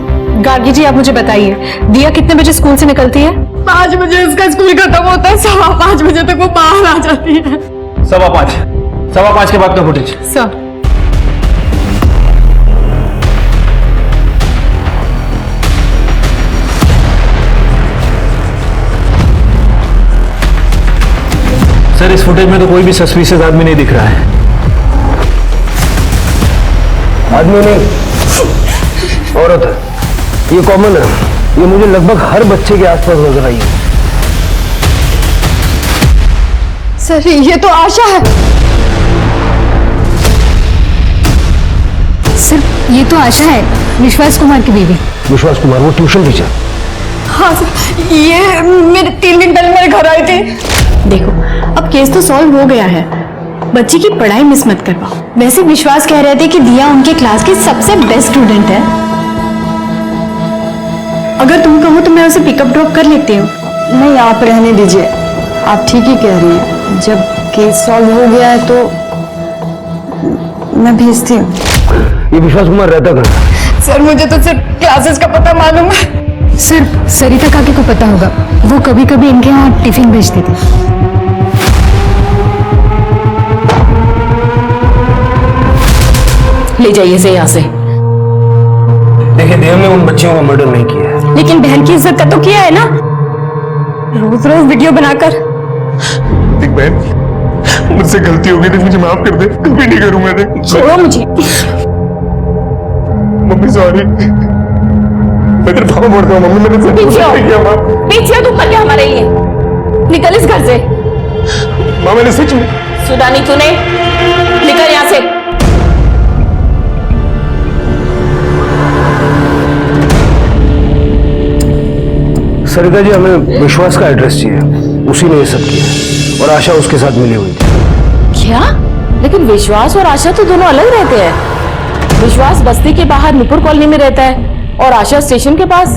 गार्गी जी, आप मुझे बताइए, दिया कितने बजे स्कूल से निकलती है? 5 बजे उसका स्कूल खत्म होता है, 5:15 बजे तक वो बाहर आ जाती है। 5:15 के बाद का फुटेज। सर, सर इस फुटेज में तो कोई भी सस्पिशियस आदमी नहीं दिख रहा है। आदमी नहीं, औरत है। ये कॉमन है, ये मुझे लगभग हर बच्चे के आसपास नजर आई है। सर ये तो आशा है। सर ये तो आशा है, विश्वास कुमार की बीवी। विश्वास कुमार, वो ट्यूशन टीचर। हाँ सर, ये मेरे 3 दिन पहले मेरे घर आई थी। देखो, अब केस तो सॉल्व हो गया है, बच्ची की पढ़ाई मिस मत करवाओ। वैसे विश्वास कह रहे थे कि दिया उनके क्लास की सबसे बेस्ट स्टूडेंट है। अगर तुम कहो तो मैं उसे पिकअप ड्रॉप कर लेती हूँ। नहीं, आप रहने दीजिए, आप ठीक ही कह रही हैं। जब केस सॉल्व हो गया है तो मैं भेजती हूँ। ये विश्वास कुमार रहता कहाँ? सर मुझे तो सिर्फ क्लासेस का पता मालूम है। सर सरिता काकी को पता होगा, वो कभी कभी इनके यहाँ टिफिन भेजती थी। ले जाइए इसे यहाँ से। देखिए, देव ने उन बच्चियों का मर्डर नहीं किया है। लेकिन बहन की इज्जत का तो किया है ना, रोज रोज वीडियो बनाकर। देख बहन, मुझसे गलती हो गई थी, मुझे माफ कर दे, कभी नहीं करूंगा। देख छोड़ो मुझे। मम्मी सॉरी, मैं तेरे पापा पड़ता हूँ। मम्मी मैंने सब कुछ नहीं किया। माँ पीछे तू कर क्या हमारे लिए? निकल इस घर से। माँ मैंने सच में। सुना नहीं तूने? निकल यहाँ से। सरिता जी, हमें विश्वास का एड्रेस चाहिए। उसी ने ये सब किया और आशा उसके साथ मिली हुई थी। क्या? लेकिन विश्वास और आशा तो दोनों अलग रहते हैं। विश्वास बस्ती के बाहर नुपुर कॉलोनी में रहता है और आशा स्टेशन के पास।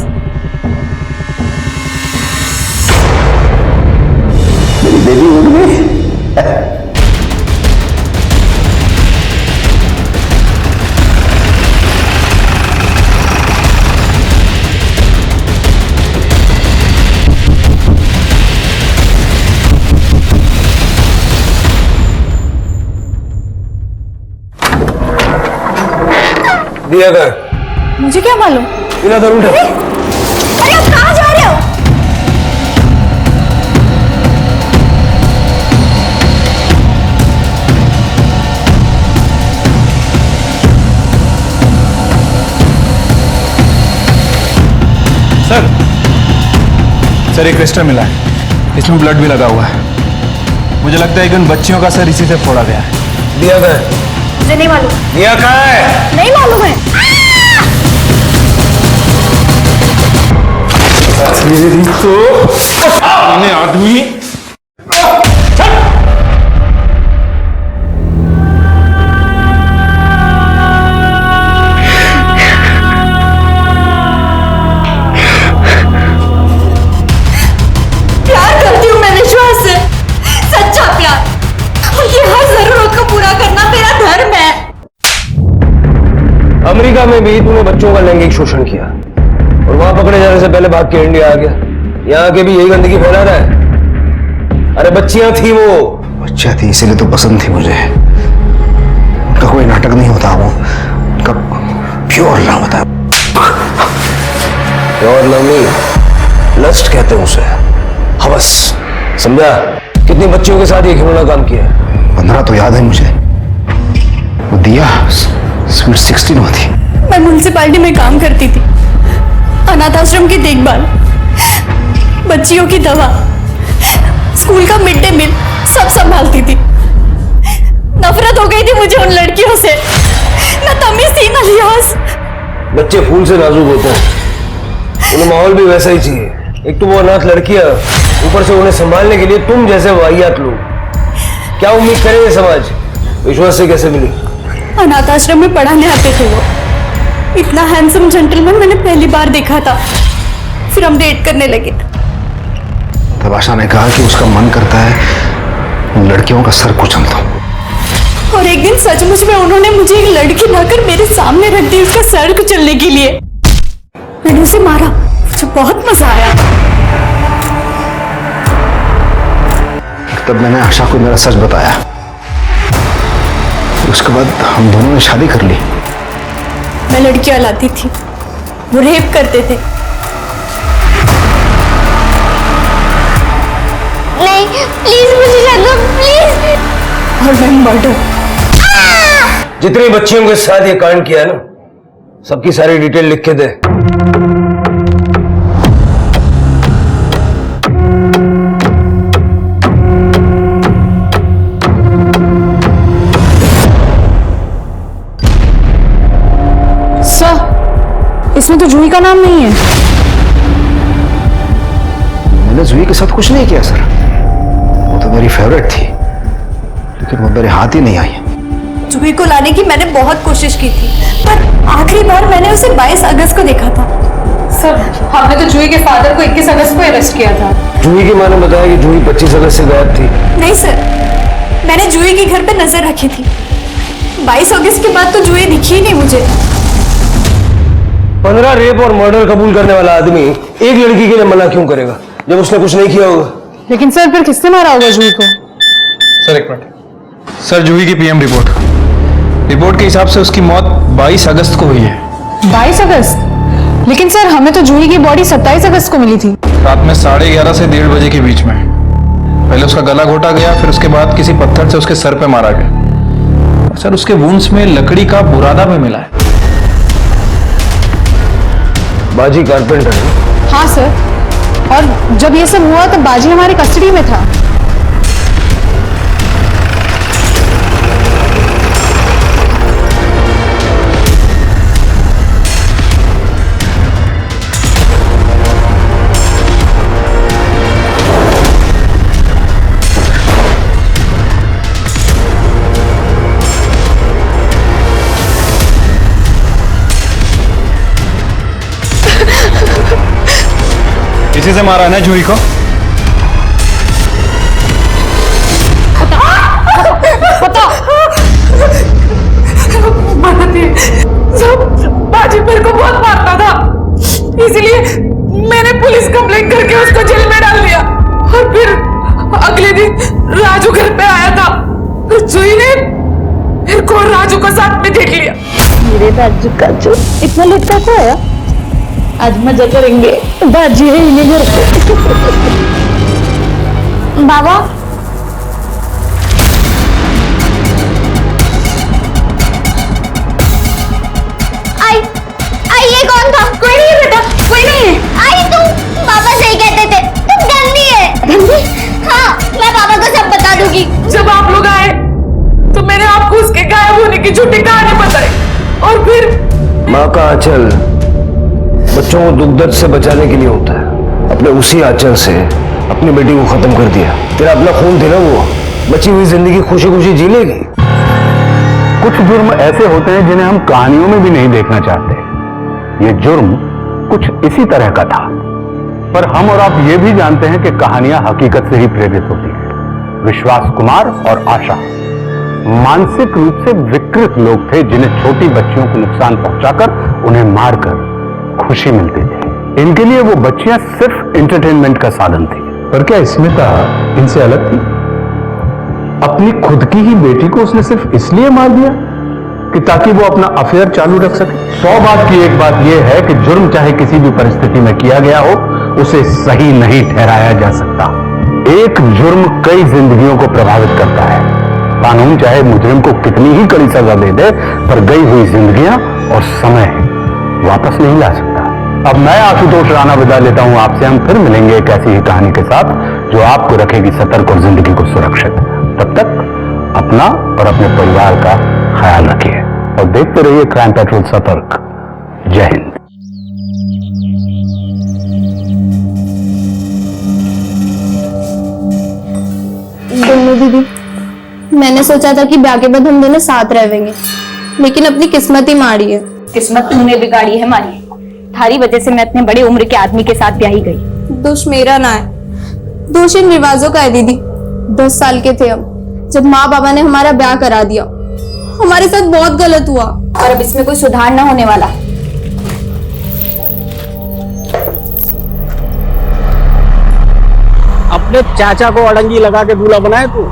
मेरी बेबी उड़ गई। दिया कर। मुझे क्या मालूम? बिना दर उठा। अरे आप कहाँ जा रहे हो? सर एक क्रिस्टल मिला है, इसमें ब्लड भी लगा हुआ है। मुझे लगता है कि उन बच्चियों का सर इसी से फोड़ा गया है। दिया कर। मुझे नहीं मालूम। दिया कहाँ है? नहीं मालूम है। तेरी तो आदमी। प्यार करती हूँ मैं विश्वास से, सच्चा प्यार। उनकी हर जरूरत को पूरा करना मेरा धर्म है। अमेरिका में भी तूने बच्चों का लैंगिक शोषण किया और वहां पकड़े जाने से पहले भाग के इंडिया आ गया। यहाँ आके भी यही गंदगी फैला रहा है। अरे बच्चियां थी वो। बच्चा थी इसीलिए तो पसंद थी मुझे। उनका कोई नाटक नहीं होता, वो उनका प्योर लव होता है। प्योर लव नहीं, लस्ट कहते हैं उसे, हवस। समझा? कितनी बच्चियों के साथ ये घिनौना काम किया है? 15 तो याद है मुझे। वो दिया स्वीट 16 में थी। मैं म्युनिसिपैलिटी में काम करती थी, अनाथ आश्रम की देखभाल, बच्चियों की दवा, स्कूल का मिड डे मील सब संभालती थी। नफरत हो गई थी मुझे उन लड़कियों से, न तमीज थी न लिहाज। बच्चे फूल से नाजुक होते हैं, उन्हें माहौल भी वैसा ही चाहिए। एक तो वो अनाथ लड़कियां, ऊपर से उन्हें संभालने के लिए तुम जैसे वाहियात लोग। क्या उम्मीद करेंगे समाज? विश्वास से कैसे मिली? अनाथ आश्रम में पढ़ाने आते थे वो। इतना हैंडसम जेंटलमैन मैंने पहली बार देखा था। फिर हम डेट करने लगे। तब आशा ने कहा कि उसका मन करता है उन लड़कियों का सर कुचल दो। और एक दिन सचमुच में उन्होंने मुझे एक लड़की लाकर मेरे सामने रख दी उसका सर कुचलने के लिए। मैंने उसे मारा, मुझे बहुत मजा आया। तब मैंने आशा को मेरा सच बताया। उसके बाद हम दोनों ने शादी कर ली। मैं लड़कियां लाती थी, वो रेप करते थे। नहीं प्लीज मुझे जान दो प्लीज। और मैं मर्डर। जितनी बच्चियों के साथ ये कांड किया है ना, सबकी सारी डिटेल लिख के दे। इसमें तो जूही का नाम नहीं है। मैंने जूही के साथ कुछ नहीं किया सर। वो तो मेरी फेवरेट थी, लेकिन वो मेरे हाथ ही नहीं आई। जूही को लाने की मैंने बहुत कोशिश की थी, पर आखिरी बार मैंने उसे 22 अगस्त को देखा था। सर, हमने तो जूही के फादर को 21 अगस्त को अरेस्ट किया था। जूही की मां ने बताया कि जूही 25 अगस्त से गायब थी। नहीं सर, मैंने जूही के घर पे नजर रखी थी। 22 अगस्त के बाद तो जूही दिखी ही नहीं मुझे। 15 रेप और मर्डर कबूल करने वाला आदमी एक लड़की के लिए मना क्यों करेगा जब उसने कुछ नहीं किया होगा? लेकिन सर फिर किसने मारा होगा जूही को? सर एक मिनट। सर जूही की पीएम रिपोर्ट के हिसाब से उसकी मौत 22 अगस्त को हुई है। 22 अगस्त? लेकिन सर हमें तो जूही की बॉडी 27 अगस्त को मिली थी। रात में 11:30 से 1:30 बजे के बीच में। पहले उसका गला घोटा गया, फिर उसके बाद किसी पत्थर से उसके सर पे मारा गया। सर उसके वुंड्स में लकड़ी का बुरादा भी मिला है। बाजी कारपेंटर है? हाँ सर, और जब ये सब हुआ तो बाजी हमारी कस्टडी में था। इसी से मारा है ना जूही को? बाजी मेरे को बहुत मारता था, इसलिए मैंने पुलिस कंप्लेंट करके उसको जेल में डाल दिया। और फिर अगले दिन राजू घर पे आया था, तो जूही ने मेरे को और राजू को साथ में देख लिया। मेरे राजू का जो इतना लटका को आया, आज मजा करेंगे। बाजी है इन्हें घर पे। बाबा आई आई ये कौन था? कोई नहीं है बेटा, कोई नहीं है। आई तुम पापा सही कहते थे, तुम गंदी है। गंदी? हाँ, मैं पापा को सब बता दूंगी। जब आप लोग आए तो मैंने आपको उसके गायब होने की झूठी कहानी बताई, और फिर माँ का आंचल बच्चों को दुख दर्द से बचाने के लिए होता है। अपने उसी आंचल से अपनी बेटी को खत्म कर दिया। तेरा अपना खून थी ना वो, बची हुई जिंदगी खुशी खुशी जी लेगी। कुछ जुर्म ऐसे होते हैं जिन्हें हम कहानियों में भी नहीं देखना चाहते। ये जुर्म कुछ इसी तरह का था, पर हम और आप ये भी जानते हैं कि कहानियां हकीकत से ही प्रेरित होती हैं। विश्वास कुमार और आशा मानसिक रूप से विकृत लोग थे जिन्हें छोटी बच्चियों को नुकसान पहुंचा बचाकर उन्हें मारकर खुशी मिलती थी। इनके लिए वो बच्चियां सिर्फ एंटरटेनमेंट का साधन थी। पर क्या स्मिता इनसे अलग थी? अपनी खुद की ही बेटी को उसने सिर्फ इसलिए मार दिया कि ताकि वो अपना अफेयर चालू रख सके। 100 बात की एक बात यह है कि जुर्म चाहे किसी भी परिस्थिति में किया गया हो, उसे सही नहीं ठहराया जा सकता। एक जुर्म कई जिंदगियों को प्रभावित करता है। कानून चाहे मुजरिम को कितनी ही कड़ी सजा दे दे, पर गई हुई जिंदगियां और समय वापस नहीं ला सकता। अब मैं आशुतोष राणा विदा लेता हूं आपसे। हम फिर मिलेंगे एक ऐसी ही कहानी के साथ जो आपको रखेगी सतर्क और जिंदगी को सुरक्षित। तब तक अपना और अपने परिवार का ख्याल रखिए और देखते रहिए क्राइम पेट्रोल सतर्क। जय हिंद। दोनों दीदी, मैंने सोचा था कि ब्याह के बाद हम दोनों साथ रहेंगे, लेकिन अपनी किस्मत ही मारी है। किस्मत तुमने बिगाड़ी है मारी। थारी वजह से मैं इतने बड़े उम्र के आदमी के साथ ब्याही गई। दोष मेरा ना है, दोष इन रिवाजों का है दीदी। 10 साल के थे हम जब माँ बाबा ने हमारा ब्याह करा दिया। हमारे साथ बहुत गलत हुआ और अब इसमें कोई सुधार ना होने वाला। अपने चाचा को अड़ंगी लगा के दूल्हा बनाए तू,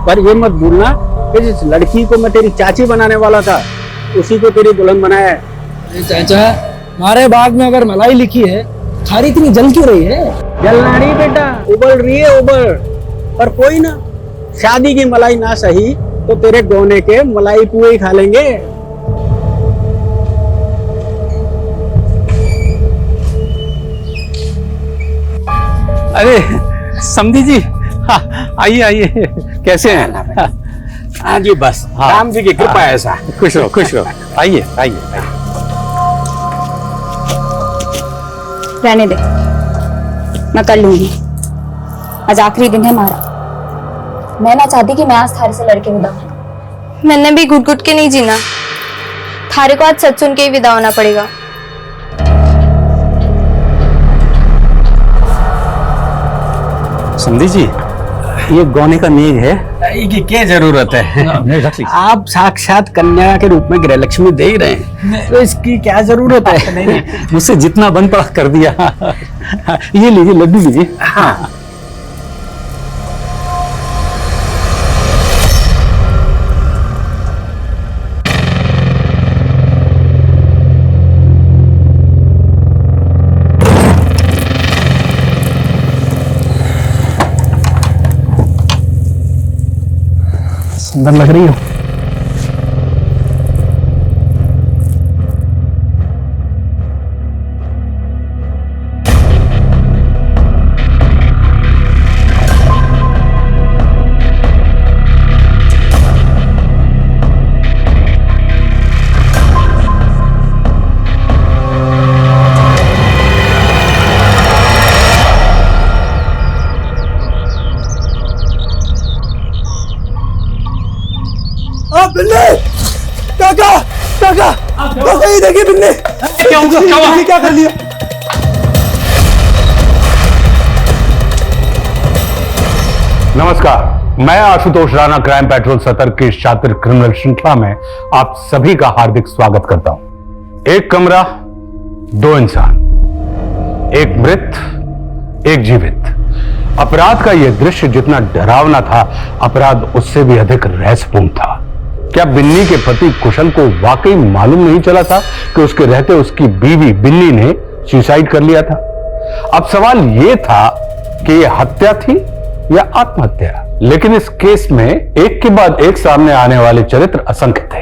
पर ये मत भूलना कि जिस लड़की को मैं तेरी चाची बनाने वाला था उसी को तेरी दुल्हन बनाया है। चाचा, हमारे बाग में अगर मलाई लिखी है, थारी इतनी जल क्यों रही है? जलना नहीं बेटा, उबल रही है उबल। पर कोई ना, शादी की मलाई ना सही तो तेरे गोने के मलाई पुए ही खा लेंगे। अरे समधी जी, आइए आइए, कैसे हैं? हाँ जी, बस राम जी की कृपा है ऐसा। खुश रहो खुश रहो, आइए आइए। रहने दे, मैं कर लूंगी। आज आखिरी दिन है हमारा। मैं ना चाहती कि मैं आज थारे से लड़के विदा हूं। मैंने भी घुट घुट के नहीं जीना। थारे को आज सच सुन के ही विदा होना पड़ेगा। समधी जी, ये गौने का नेग है। की क्या जरूरत है? आप साक्षात कन्या के रूप में गृहलक्ष्मी दे ही रहे हैं, तो इसकी क्या जरूरत है? नहीं, मुझसे जितना बन पड़ा कर दिया। ये लीजिए, लड्डू लीजिए। हाँ, सुंदर लग रही हो। बिन्ने, काका काका काका, ये देखिए बिन्ने। क्या होगा? क्या हुआ? क्या कर लिया? नमस्कार, मैं आशुतोष राणा क्राइम पेट्रोल सतर्क की शातिर क्रिमिनल श्रृंखला में आप सभी का हार्दिक स्वागत करता हूं। एक कमरा, 2 इंसान, एक मृत, एक जीवित। अपराध का यह दृश्य जितना डरावना था, अपराध उससे भी अधिक रहस्यपूर्ण था। क्या बिन्नी के पति कुशल को वाकई मालूम नहीं चला था कि उसके रहते उसकी बीवी बिन्नी ने सुसाइड कर लिया था? अब सवाल यह था कि यह हत्या थी या आत्महत्या। लेकिन इस केस में एक के बाद एक सामने आने वाले चरित्र असंख्य थे।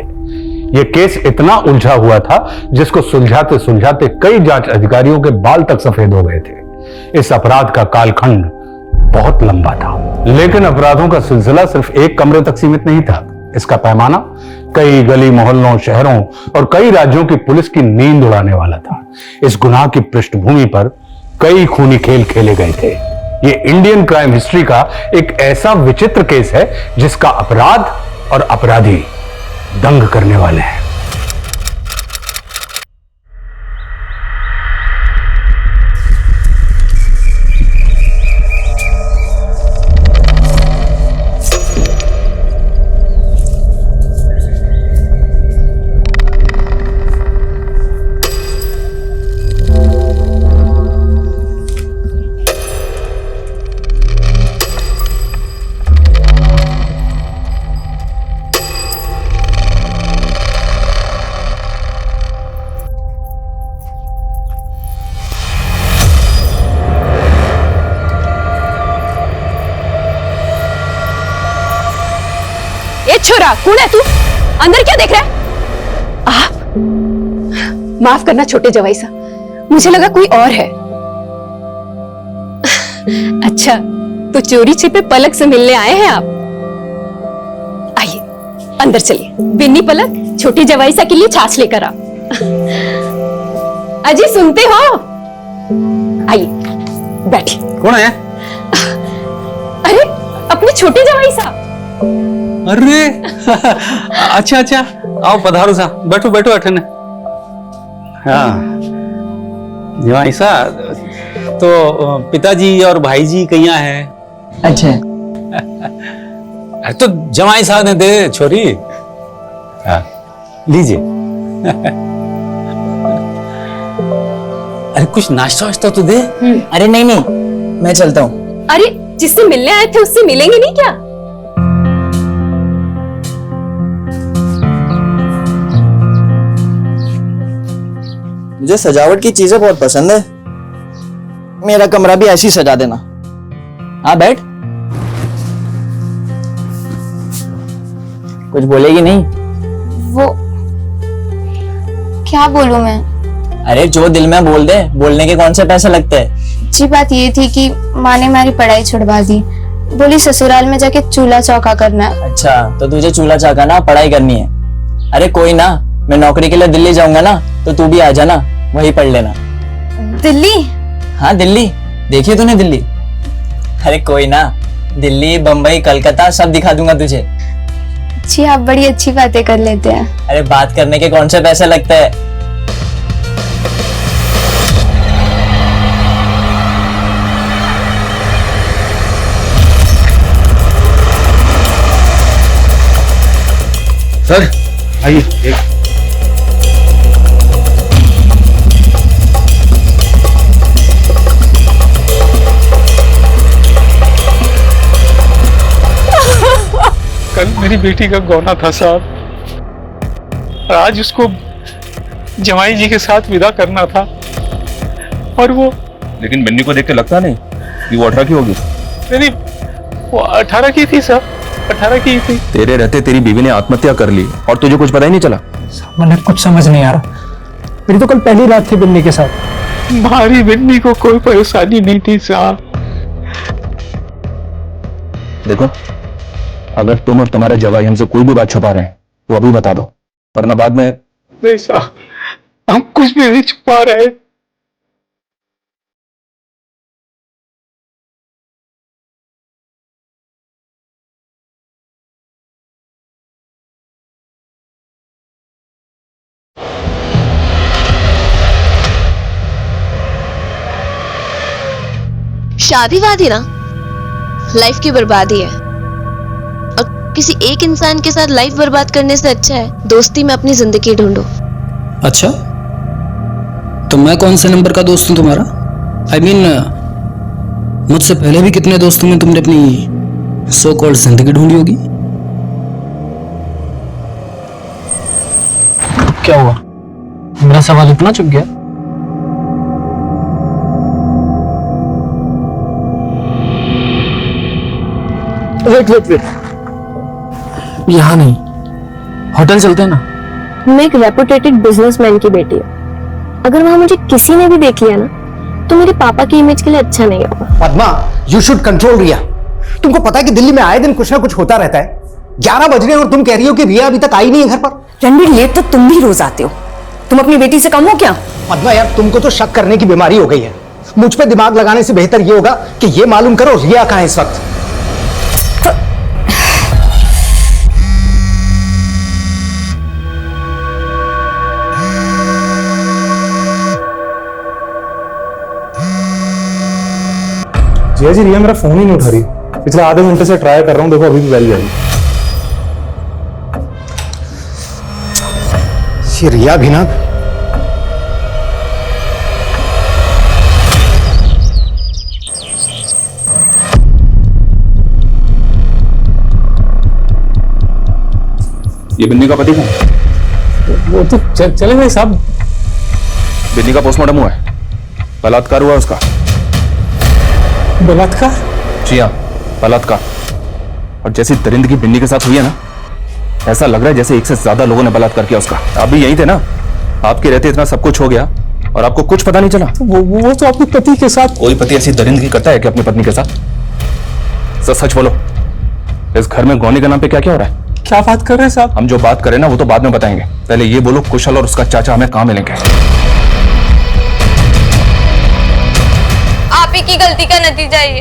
यह केस इतना उलझा हुआ था जिसको सुलझाते सुलझाते कई जांच अधिकारियों के बाल तक सफेद हो गए थे। इस अपराध का कालखंड बहुत लंबा था, लेकिन अपराधों का सिलसिला सिर्फ एक कमरे तक सीमित नहीं था। इसका पैमाना कई गली मोहल्लों, शहरों और कई राज्यों की पुलिस की नींद उड़ाने वाला था। इस गुनाह की पृष्ठभूमि पर कई खूनी खेल खेले गए थे। ये इंडियन क्राइम हिस्ट्री का एक ऐसा विचित्र केस है जिसका अपराध और अपराधी दंग करने वाले हैं। ए छोरा, कौन है तू? अंदर क्या देख रहा है? आप माफ करना छोटे जवाई सा, मुझे लगा कोई और है। अच्छा, तो चोरी छिपे पलक से मिलने आए हैं आप? आइए अंदर चलिए। बिन्नी पलक, छोटी जवाई सा के लिए छाछ लेकर आओ। अजी सुनते हो? आइए बैठिए। कौन है? अरे अपने छोटे जवाई सा। अरे अच्छा अच्छा, आओ पधारो सा, बैठो बैठो अठन। हाँ जवाई सा, तो पिताजी और भाई जी कहाँ है? अच्छा अरे तो जवाई साहब ने दे छोरी। हाँ लीजिए। अरे कुछ नाश्ता वाश्ता तो दे। अरे नहीं नहीं, मैं चलता हूँ। अरे जिससे मिलने आए थे उससे मिलेंगे नहीं क्या? मुझे सजावट की चीजें बहुत पसंद है, मेरा कमरा भी ऐसी सजा देना। हाँ बैठ। कुछ बोलेगी नहीं? वो क्या बोलूं मैं? अरे जो दिल में बोल दे, बोलने के कौन से पैसे लगते हैं। अच्छी बात ये थी कि माँ ने हमारी पढ़ाई छुड़वा दी, बोली ससुराल में जाके चूल्हा चौका करना है। अच्छा तो तुझे चूल्हा चौका ना पढ़ाई करनी है। अरे कोई ना, मैं नौकरी के लिए दिल्ली जाऊंगा ना, तो तू भी आ जाना, वहीं पढ़ लेना। दिल्ली? हाँ दिल्ली, देखिए तूने दिल्ली? अरे कोई ना, दिल्ली बम्बई कलकत्ता सब दिखा दूंगा तुझे। जी आप बड़ी अच्छी बातें कर लेते हैं। अरे बात करने के कौन से पैसे लगते हैं। सर आइए। कल मेरी बेटी का गौना था साहब, और आज उसको जमाई जी के साथ विदा करना था, और वो। लेकिन बिन्नी को देख के लगता नहीं कि वो 18 की होगी। नहीं, वो 18 की थी साहब, 18 की थी। तेरे रहते तेरी बीवी ने आत्महत्या कर ली और तुझे कुछ पता ही नहीं चला। मैंने कुछ समझ नहीं आ रहा, मेरी तो कल पहली रात थी बिन्नी के साथ। हमारी बिन्नी को कोई परेशानी नहीं थी साहब। देखो, अगर तुम और तुम्हारे जवाई हमसे कोई भी बात छुपा रहे हैं तो अभी बता दो, वरना बाद में। नहीं साहब, हम कुछ भी नहीं छुपा रहे। शादी वादी ना लाइफ की बर्बादी है, और किसी एक इंसान के साथ लाइफ बर्बाद करने से अच्छा है दोस्ती में अपनी जिंदगी ढूंढो। अच्छा तो मैं कौन से नंबर का दोस्त हूं तुम्हारा? I mean, मुझसे पहले भी कितने दोस्तों में तुमने अपनी सो कॉल्ड जिंदगी ढूंढी होगी। क्या हुआ, मेरा सवाल इतना चुप गया? वेट वेट वेट, यहाँ नहीं, होटल चलते हैं ना। मैं एक रेपुटेटेड बिजनेसमैन की बेटी हूँ, अगर वहां मुझे किसी ने भी देख लिया ना तो मेरे पापा की इमेज के लिए अच्छा नहीं होगा। पद्मा, यू शुड कंट्रोल रिया। तुमको पता है कि दिल्ली में आए दिन कुछ ना कुछ होता रहता है। 11 बज रहे हैं और तुम कह रही हो कि रिया अभी तक आई नहीं है घर पर। रणबीर, लेट तो तुम भी रोज आते हो, तुम अपनी बेटी से कम हो क्या? पद्मा यार, तुमको तो शक करने की बीमारी हो गई है। मुझ पे दिमाग लगाने से बेहतर ये होगा कि ये मालूम करो रिया कहाँ है इस वक्त। जय जी, रिया मेरा फोन ही नहीं उठा रही। पिछले आधे घंटे से ट्राई कर रहा हूं, देखो अभी भी बेल जा रही। ये रिया भी ना, ये बिन्नी का पति कौन? वो तो चले गए साहब। बिन्नी का पोस्टमार्टम हुआ है, बलात्कार हुआ उसका। बलात्कार? जी हाँ, बलात्कार। और जैसी दरिंदगी बिन्नी के साथ हुई है ना, ऐसा लग रहा है जैसे एक से ज्यादा लोगों ने बलात्कार किया उसका। आप भी यहीं थे ना? आपके रहते इतना सब कुछ हो गया और आपको कुछ पता नहीं चला? वो तो अपने पति के साथ। कोई पति ऐसी दरिंदगी करता है कि अपनी पत्नी के साथ? सच बोलो, इस घर में गौनी के नाम पे क्या क्या हो रहा है? क्या बात कर रहे हैं साहब? हम जो बात करें ना वो तो बाद में बताएंगे, पहले ये बोलो कुशल और उसका चाचा हमें कहाँ मिलेंगे? आप ही की गलती का नतीजा ये।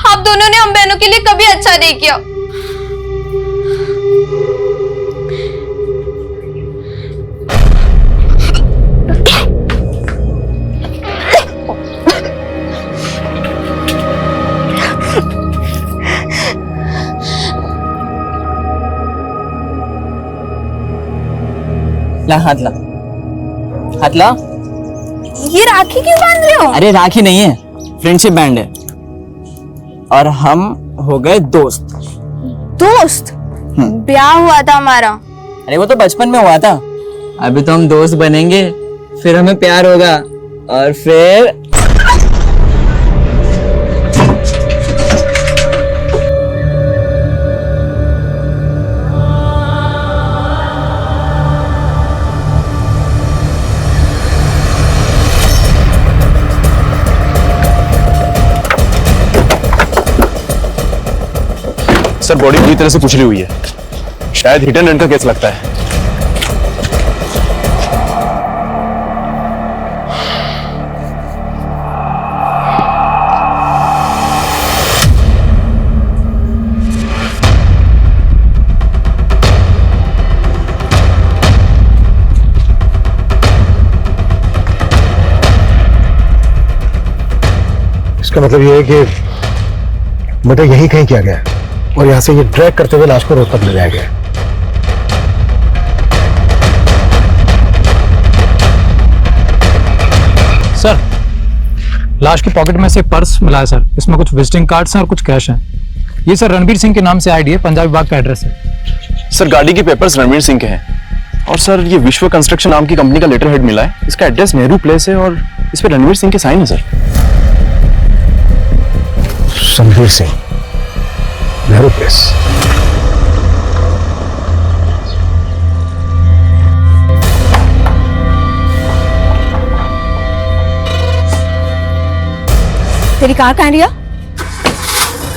आप दोनों ने हम बहनों के लिए कभी अच्छा नहीं किया। ला हाथ ला, हाथ ला। ये राखी क्यों बांध रहे हो? अरे राखी नहीं है, फ्रेंडशिप बैंड है। और हम हो गए दोस्त। दोस्त? ब्याह हुआ था हमारा। अरे वो तो बचपन में हुआ था। अभी तो हम दोस्त बनेंगे, फिर हमें प्यार होगा और फिर सर बॉडी पूरी तरह से कुचली हुई है, शायद हिट एंड रन का केस लगता है। इसका मतलब ये है कि मर्डर यही कहीं किया गया है और यहां से ये ड्रैग करते हुए लाश को रोड तक ले जाया गया। सर, लाश की पॉकेट में से एक पर्स मिला है सर। इसमें कुछ विजिटिंग कार्ड्स हैं और कुछ कैश हैं। ये सर रणबीर सिंह के नाम से आईडी है, पंजाबी बाग का एड्रेस है। सर गाड़ी के पेपर्स रणवीर सिंह के हैं और सर ये विश्व कंस्ट्रक्शन नाम की कंपनी का लेटर हेड मिला है। इसका एड्रेस नेहरू प्लेस है और इस पे रणवीर सिंह के साइन है सर। रणवीर सिंह, नेहरू प्लेस। तेरी कार कहाँ रिया?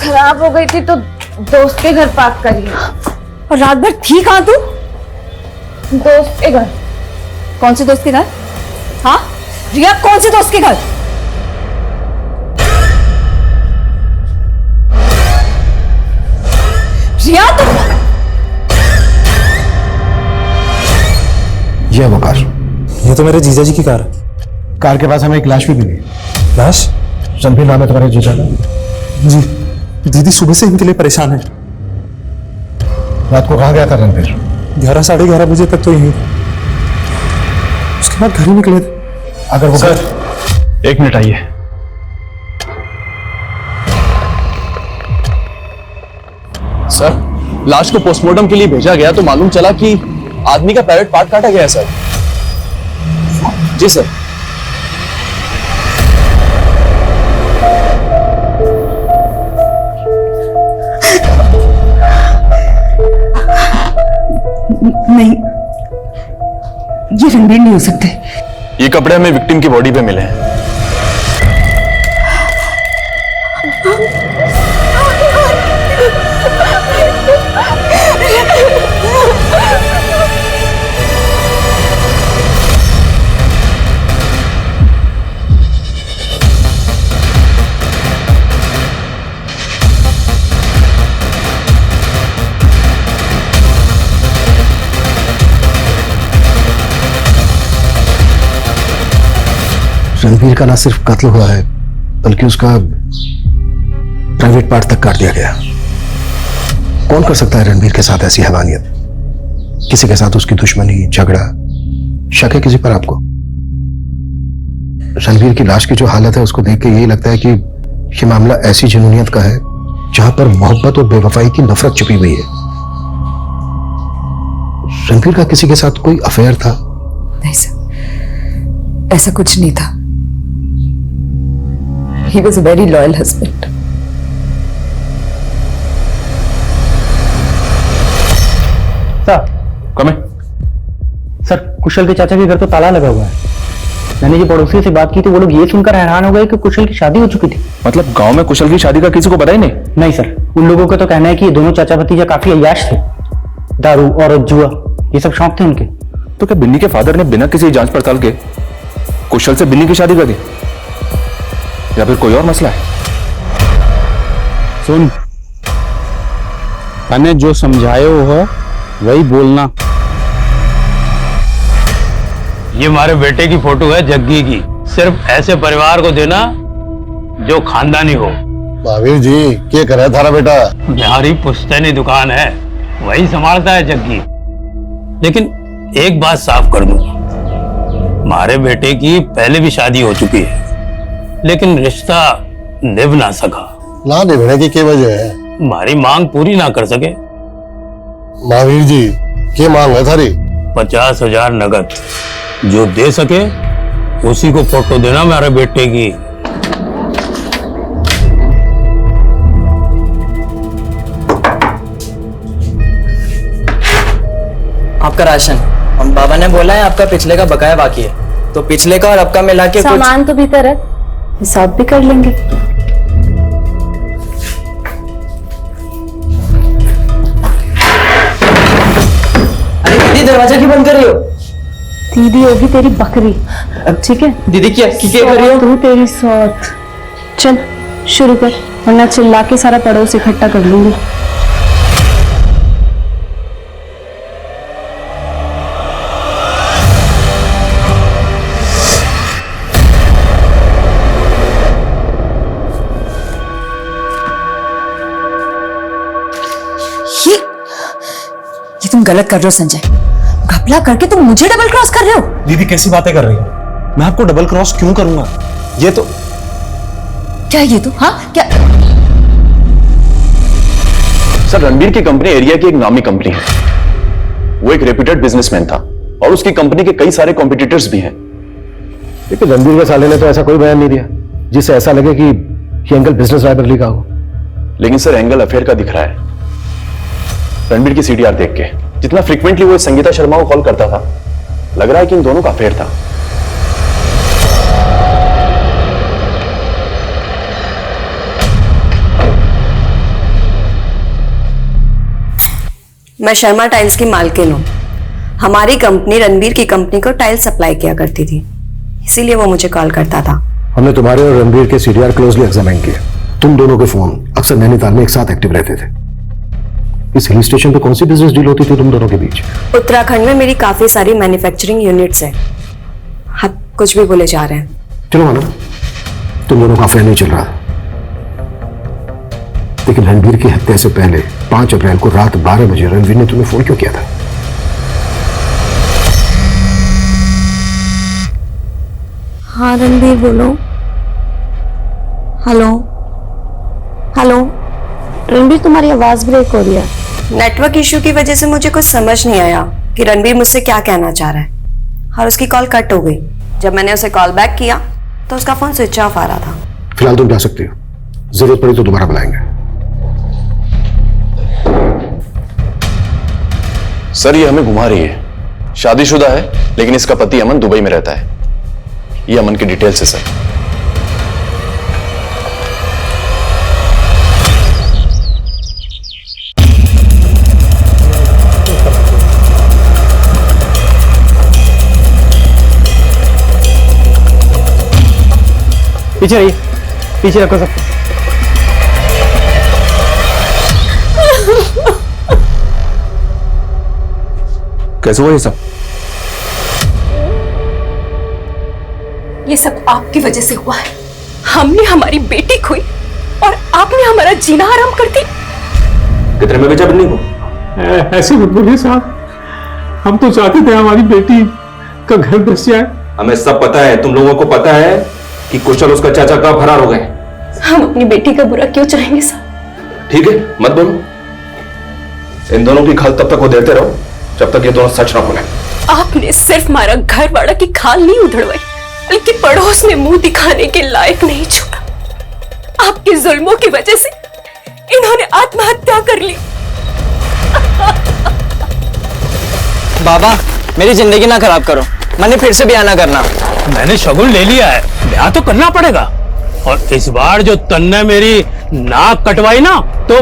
खराब हो गई थी तो दोस्त के घर पार्क करी। और रात भर थी कहाँ तू? दोस्त के घर। कौन से दोस्त के घर? हाँ रिया, कौन से दोस्त के घर? रिया तुम। ये वो कार। ये तो मेरे जीजा जी की कार है। कार के पास हमें एक लाश भी मिली। लाश? रणबीर नाम है तुम्हारे जीजा का? जी, दीदी सुबह से इनके लिए परेशान है। रात को कहाँ गया था रणबीर? 11 साढ़े 11 बजे तक तो यहीं था, उसके बाद घर ही निकले थे। अगर वो सर एक मिनट आइए। सर लाश को पोस्टमार्टम के लिए भेजा गया तो मालूम चला कि आदमी का प्राइवेट पार्ट काटा गया है सर। जी सर। नहीं, ये रणबीर नहीं हो सकते। ये कपड़े हमें विक्टिम की बॉडी पे मिले हैं। रणबीर का ना सिर्फ कत्ल हुआ है बल्कि उसका प्राइवेट पार्ट तक काट दिया गया। कौन कर सकता है रणबीर के साथ ऐसी हैवानियत? किसी के साथ उसकी दुश्मनी, झगड़ा, शक है किसी पर आपको? रणबीर की लाश की जो हालत है उसको देख के यही लगता है कि ये मामला ऐसी जुनूनियत का है जहां पर मोहब्बत और बेवफाई की नफरत छुपी हुई है। रणबीर का किसी के साथ कोई अफेयर था? नहीं सर, ऐसा कुछ नहीं था। He was a very loyal husband. कम है। सर कुशल के चाचा के घर तो ताला लगा हुआ है। मैंने ये पड़ोसी से बात की थी, वो लोग ये सुनकर हैरान हो गए कि कुशल की शादी हो चुकी थी। मतलब गांव में कुशल की शादी का किसी को पता ही नहीं? नहीं सर, उन लोगों का तो कहना है कि ये दोनों चाचा भतीजा काफी अय्याश थे, दारू और जुआ ये सब शौक थे उनके। तो क्या बिन्नी के फादर ने बिना किसी जांच पड़ताल के कुशल से बिन्नी की शादी कर दी, या फिर कोई और मसला है? सुन, मैंने जो समझाए हो वही बोलना। ये हमारे बेटे की फोटो है जग्गी की। सिर्फ ऐसे परिवार को देना जो खानदानी हो। महावीर जी क्या करे थारा बेटा? बिहारी पुश्तैनी दुकान है, वही संभालता है जग्गी। लेकिन एक बात साफ कर दूं, हमारे बेटे की पहले भी शादी हो चुकी है, लेकिन रिश्ता निभ ना सका। ना निभने की क्या वजह है? हमारी मांग पूरी ना कर सके। महावीर जी क्या मांग है थारी? 50,000 नगद, जो दे सके उसी को फोटो देना मेरे बेटे की। आपका राशन, हम बाबा ने बोला है आपका पिछले का बकाया बाकी है, तो पिछले का और अब का मिला के सामान तो भीतर है, हिसाब भी कर लेंगे। अरे दीदी दरवाजा क्यों बंद कर रही हो? दीदी होगी तेरी बकरी, ठीक है? दीदी क्या कर रही हो? तू तेरी सौत। चल शुरू कर, वरना चिल्ला के सारा पड़ोस इकट्ठा कर लूंगी। ये तुम गलत कर रहे हो संजय, घपला करके तुम मुझे डबल क्रॉस कर रहे हो। दीदी कैसी बातें कर रही हो? मैं आपको डबल क्रॉस क्यों करूंगा? ये तो क्या ये तो हाँ क्या? सर रणबीर की कंपनी एरिया की एक नामी कंपनी है। वो एक रेप्यूटेड बिजनेसमैन था और उसकी कंपनी के कई सारे कॉम्पिटिटर्स भी हैं। लेकिन रणबीर के साले ने तो ऐसा कोई बयान नहीं दिया जिससे ऐसा लगे कि ये एंगल बिजनेस राइवलरी का हो। लेकिन सर एंगल अफेयर का दिख रहा है। रणबीर की सीडीआर देख के जितना फ्रीक्वेंटली वो संगीता शर्मा को कॉल करता था, लग रहा है कि इन दोनों का अफेयर था। मैं शर्मा टाइल्स की मालकिन हूँ। हमारी कंपनी रणबीर की कंपनी को टाइल सप्लाई किया करती थी, इसीलिए वो मुझे कॉल करता था। हमने तुम्हारे और रणबीर के सीडीआर क्लोजली एग्जामिन किए। तुम दोनों के फोन अक्सर नैनीताल में एक साथ एक्टिव रहते थे। इस हिल स्टेशन पे कौन सी बिजनेस डील होती थी तुम दोनों के बीच? उत्तराखंड में मेरी काफी सारी मैन्युफैक्चरिंग यूनिट्स है। हाँ, कुछ भी बोले जा रहे हैं। चलो मानो तुम दोनों का अफेयर नहीं चल रहा, लेकिन रणबीर की हत्या से पहले 5 अप्रैल को रात 12 बजे रणबीर ने तुम्हें फोन क्यों किया था? हाँ रणबीर बोलो। हेलो हेलो रणबीर, तुम्हारी आवाज ब्रेक हो रही है। नेटवर्क इशू की वजह से मुझे कुछ समझ नहीं आया कि रणबीर मुझसे क्या कहना चाह रहा है, और उसकी कॉल कट हो गई। जब मैंने उसे कॉल बैक किया तो उसका फोन स्विच ऑफ आ रहा था। फिलहाल तुम जा सकती हो, जरूरत पड़ी तो दोबारा बुलाएंगे। सर ये हमें घुमा रही है। शादीशुदा है, लेकिन इसका पति अमन दुबई में रहता है। ये अमन की डिटेल्स है सर। पीछे रहिए, पीछे रखो सब। कैसे हुआ ये सब? ये सब आपकी वजह से हुआ है। हमने हमारी बेटी खोई और आपने हमारा जीना हराम कर दी। कितने में बेचा बिन्नी को? ऐसे मत बोलिए साहब, हम तो चाहते थे हमारी बेटी का घर बस जाए। हमें सब पता है, तुम लोगों को पता है कि कुशल उसका चाचा कब फरार हो गए। हम अपनी बेटी का बुरा क्यों चाहेंगे साहब? ठीक है, मत बोलो। इन दोनों की खाल तब तक वो देते रहो जब तक ये दोनों सच ना बोले। आपने सिर्फ हमारा घर वाला की खाल नहीं उधड़वाई, बल्कि पड़ोस में मुंह दिखाने के लायक नहीं छोड़ा। आपके जुल्मों की वजह से इन्होंने आत्महत्या कर ली। बाबा मेरी जिंदगी ना खराब करो, मैंने फिर से ब्याह ना करना। मैंने शगुन ले लिया है, ब्याह तो करना पड़ेगा। और इस बार जो तन्ने मेरी नाक कटवाई ना, तो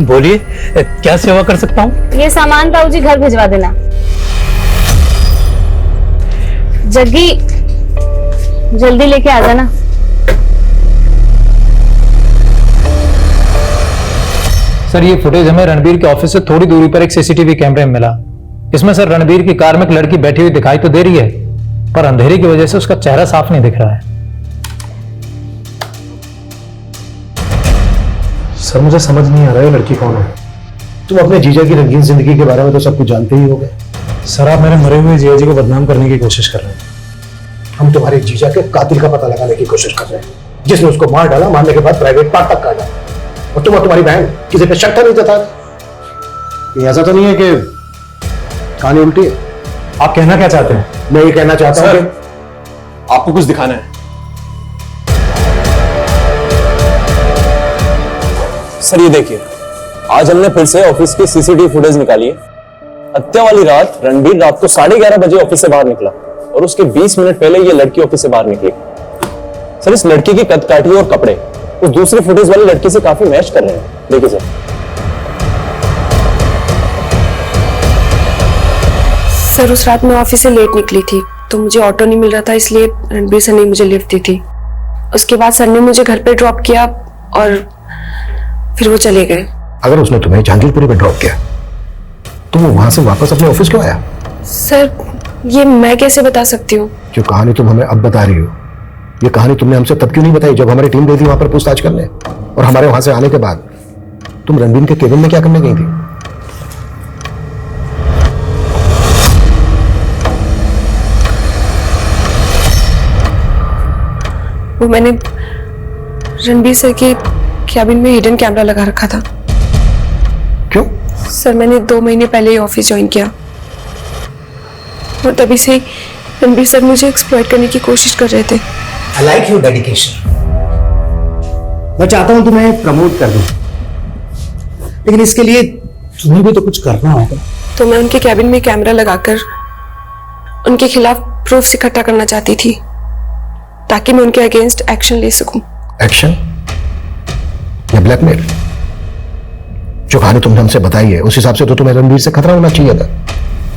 बोलिए क्या सेवा कर सकता हूँ? ये सामान ताऊजी घर भिजवा देना। जग्गी जल्दी लेके आ जाना। सर ये फुटेज हमें रणबीर के ऑफिस से थोड़ी दूरी पर एक सीसीटीवी कैमरे में मिला। इसमें सर रणबीर की कार में एक लड़की बैठी हुई दिखाई तो दे रही है, पर अंधेरे की वजह से उसका चेहरा साफ नहीं दिख रहा है। सर मुझे समझ नहीं आ रहा है लड़की कौन है। तुम अपने जीजा की रंगीन जिंदगी के बारे में तो सब कुछ जानते ही होगे। सर आप मेरे मरे हुए जीजा जी को बदनाम करने की कोशिश कर रहे हैं। हम तुम्हारे जीजा के कातिल का पता लगाने की कोशिश कर रहे हैं, जिसने उसको मार डाला, मारने के बाद प्राइवेट पार्ट तक काटा, और तुम और तुम्हारी बहन किसी पे शक नहीं जता। ये ऐसा तो नहीं है कि कहानी उल्टी है? आप कहना क्या चाहते हैं? मैं ये कहना चाहता हूं कि आपको कुछ दिखाना है। सर ये देखिए, आज हमने फिर से ऑफिस की सीसीटीवी फुटेज निकाली है। हत्या वाली रात रणबीर रात को 11:30 बजे ऑफिस से बाहर निकला और उसके 20 मिनट पहले ये लड़की ऑफिस से बाहर निकली। सर इस लड़की की कद काठी और कपड़े उस दूसरी फुटेज वाली लड़की से काफी मैच कर रहे हैं। देखिए सर। सर उस रात मैं ऑफिस से लेट निकली थी तो मुझे ऑटो नहीं मिल रहा था, इसलिए रणबीर सर ने मुझे लिफ्ट दी थी। उसके बाद सर ने मुझे घर पे ड्रॉप किया और फिर वो चले गए। अगर उसने तुम्हें जहांगीरपुरी पे ड्रॉप किया तो वो वहां से वापस अपने ऑफिस क्यों आया? सर ये मैं कैसे बता सकती हूँ? जो कहानी तुम हमें अब बता रही हो, ये कहानी तुमने हमसे तब क्यों नहीं बताई जब हमारी टीम गई थी वहां पर पूछताछ करने? और हमारे वहां से आने के बाद तुम रणबीर के केबिन में क्या करने गई थी? वो मैंने रणबीर सर के कैबिन में हिडन कैमरा लगा रखा था। क्यों? सर मैंने 2 महीने पहले ही ऑफिस ज्वाइन किया और तभी से रणबीर सर मुझे एक्सप्लॉइट करने की कोशिश कर रहे थे। I like your dedication. मैं चाहता हूं तुम्हें प्रमोट कर दूं, लेकिन इसके लिए तुम्हें भी तो कुछ करना होगा। तो मैं उनके कैबिन में कैमरा लगाकर उनके खिलाफ प्रूफ इकट्ठा करना चाहती थी ताकि मैं उनके अगेंस्ट एक्शन ले सकूं। एक्शन या ब्लैकमेल? जो कहानी तुमने हमसे बताई है उस हिसाब से तो तुम्हें रणबीर से खतरा होना चाहिए था,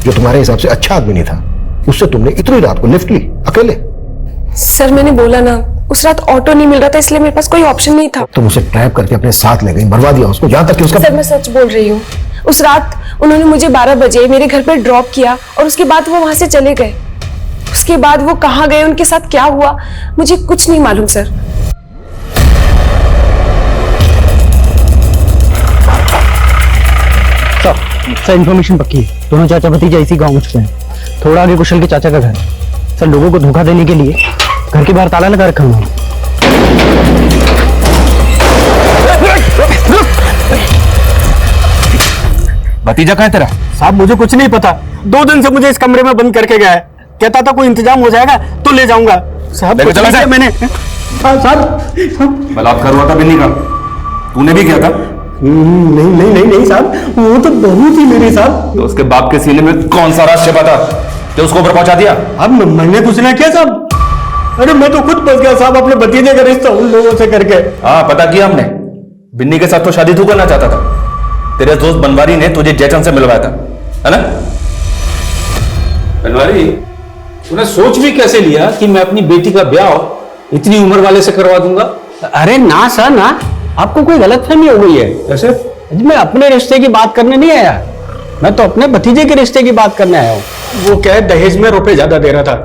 जो तुम्हारे हिसाब से अच्छा आदमी नहीं था। उससे तुमने इतनी रात को लिफ्ट ली अकेले। सर मैंने बोला ना, उस रात ऑटो नहीं मिल रहा था, इसलिए मेरे पास कोई ऑप्शन नहीं था। तुम उसे ट्रैप करके अपने साथ ले गई, मरवा दिया उसको, यहां तक कि उसका। सर मैं सच बोल रही हूँ, उस रात उन्होंने मुझे 12 बजे मेरे घर पे ड्रॉप किया और उसके बाद वो वहां से चले गए। उसके बाद वो कहाँ गए, उनके साथ क्या हुआ, मुझे कुछ नहीं मालूम सर। सर इन्फॉर्मेशन पक्की है, दोनों चाचा भतीजा इसी गांव में छुपे हैं। थोड़ा आगे कुशल के चाचा का घर है। सर लोगों को धोखा देने के लिए घर के बाहर ताला लगा रखा हुआ है। भतीजा कहाँ है तेरा? साहब मुझे कुछ नहीं पता, 2 दिन से मुझे इस कमरे में बंद करके गया है। कहता था कोई इंतजाम हो जाएगा तो ले जाऊंगा। साहब कुछ नहीं किया मैंने। साहब बलात्कार हुआ था बिन्नी का, तूने भी किया था? नहीं नहीं नहीं नहीं साहब, वो तो बहू थी मेरी साहब। तो उसके बाप के सीने में कौन सा राज छिपा था जो उसको ऊपर पहुंचा दिया? अब मैंने कुछ नहीं किया साहब। अरे मैं तो खुद फंस गया साहब अपने भतीजे का रिश्ता उन लोगों से करके। हाँ पता किया हमने, बिन्नी के साथ तो शादी तू करना चाहता था। तेरे दोस्त बनवारी ने तुझे जयचंद से मिलवाया था, है ना? बनवारी तूने सोच भी कैसे लिया कि मैं अपनी बेटी का ब्याह इतनी उम्र वाले से करवा दूंगा? अरे ना सर ना, आपको कोई गलतफहमी हो गई है। कैसे? मैं अपने रिश्ते की बात करने नहीं आया, मैं तो अपने भतीजे के रिश्ते की बात करने आया हूँ। वो क्या है, दहेज में रुपए ज्यादा दे रहा था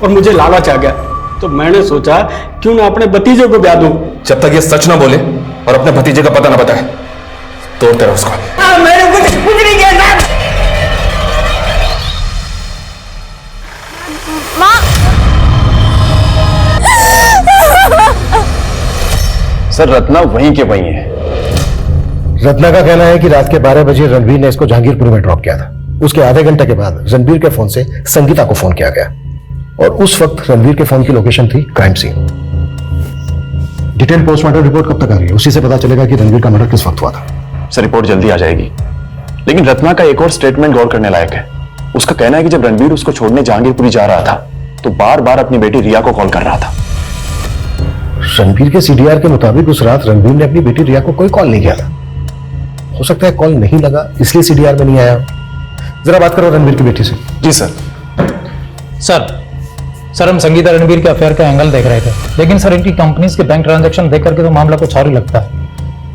और मुझे लालच आ गया, तो मैंने सोचा क्यों ना अपने भतीजे को ब्याह दूं। जब तक ये सच ना बोले और अपने भतीजे का पता ना बताए तो तेरा उसको। मैंने कुछ नहीं किया साहब। सर रत्ना वहीं के वहीं है। रत्ना का कहना है कि रात के 12 बजे रणबीर ने इसको जहांगीरपुर में ड्रॉप किया था। उसके आधे घंटे के बाद रणबीर के फोन से संगीता को फोन किया गया और उस वक्त रणबीर के फोन की लोकेशन थी crime scene. Detail postmortem report कब तक आ रही है? उसी से पता चलेगा कि रणबीर का मर्डर किस वक्त हुआ था। सर रिपोर्ट जल्दी आ जाएगी। लेकिन रत्ना का एक और स्टेटमेंट गौर करने लायक है। उसका कहना है कि जब रणबीर उसको छोड़ने जहांगीरपुरी जा रहा था तो बार बार अपनी बेटी रिया को कॉल कर रहा था। रणबीर के सीडीआर के मुताबिक उस रात रणबीर ने अपनी बेटी रिया को कोई कॉल नहीं किया था। हो सकता है कॉल नहीं लगा इसलिए सीडीआर में नहीं आया। जरा बात करो रणबीर की बेटी से। जी सर। सर हम संगीता रणबीर के अफेयर का एंगल देख रहे थे, लेकिन सर इनकी कंपनीज के बैंक ट्रांजैक्शन देख करके तो मामला कुछ और ही लगता है।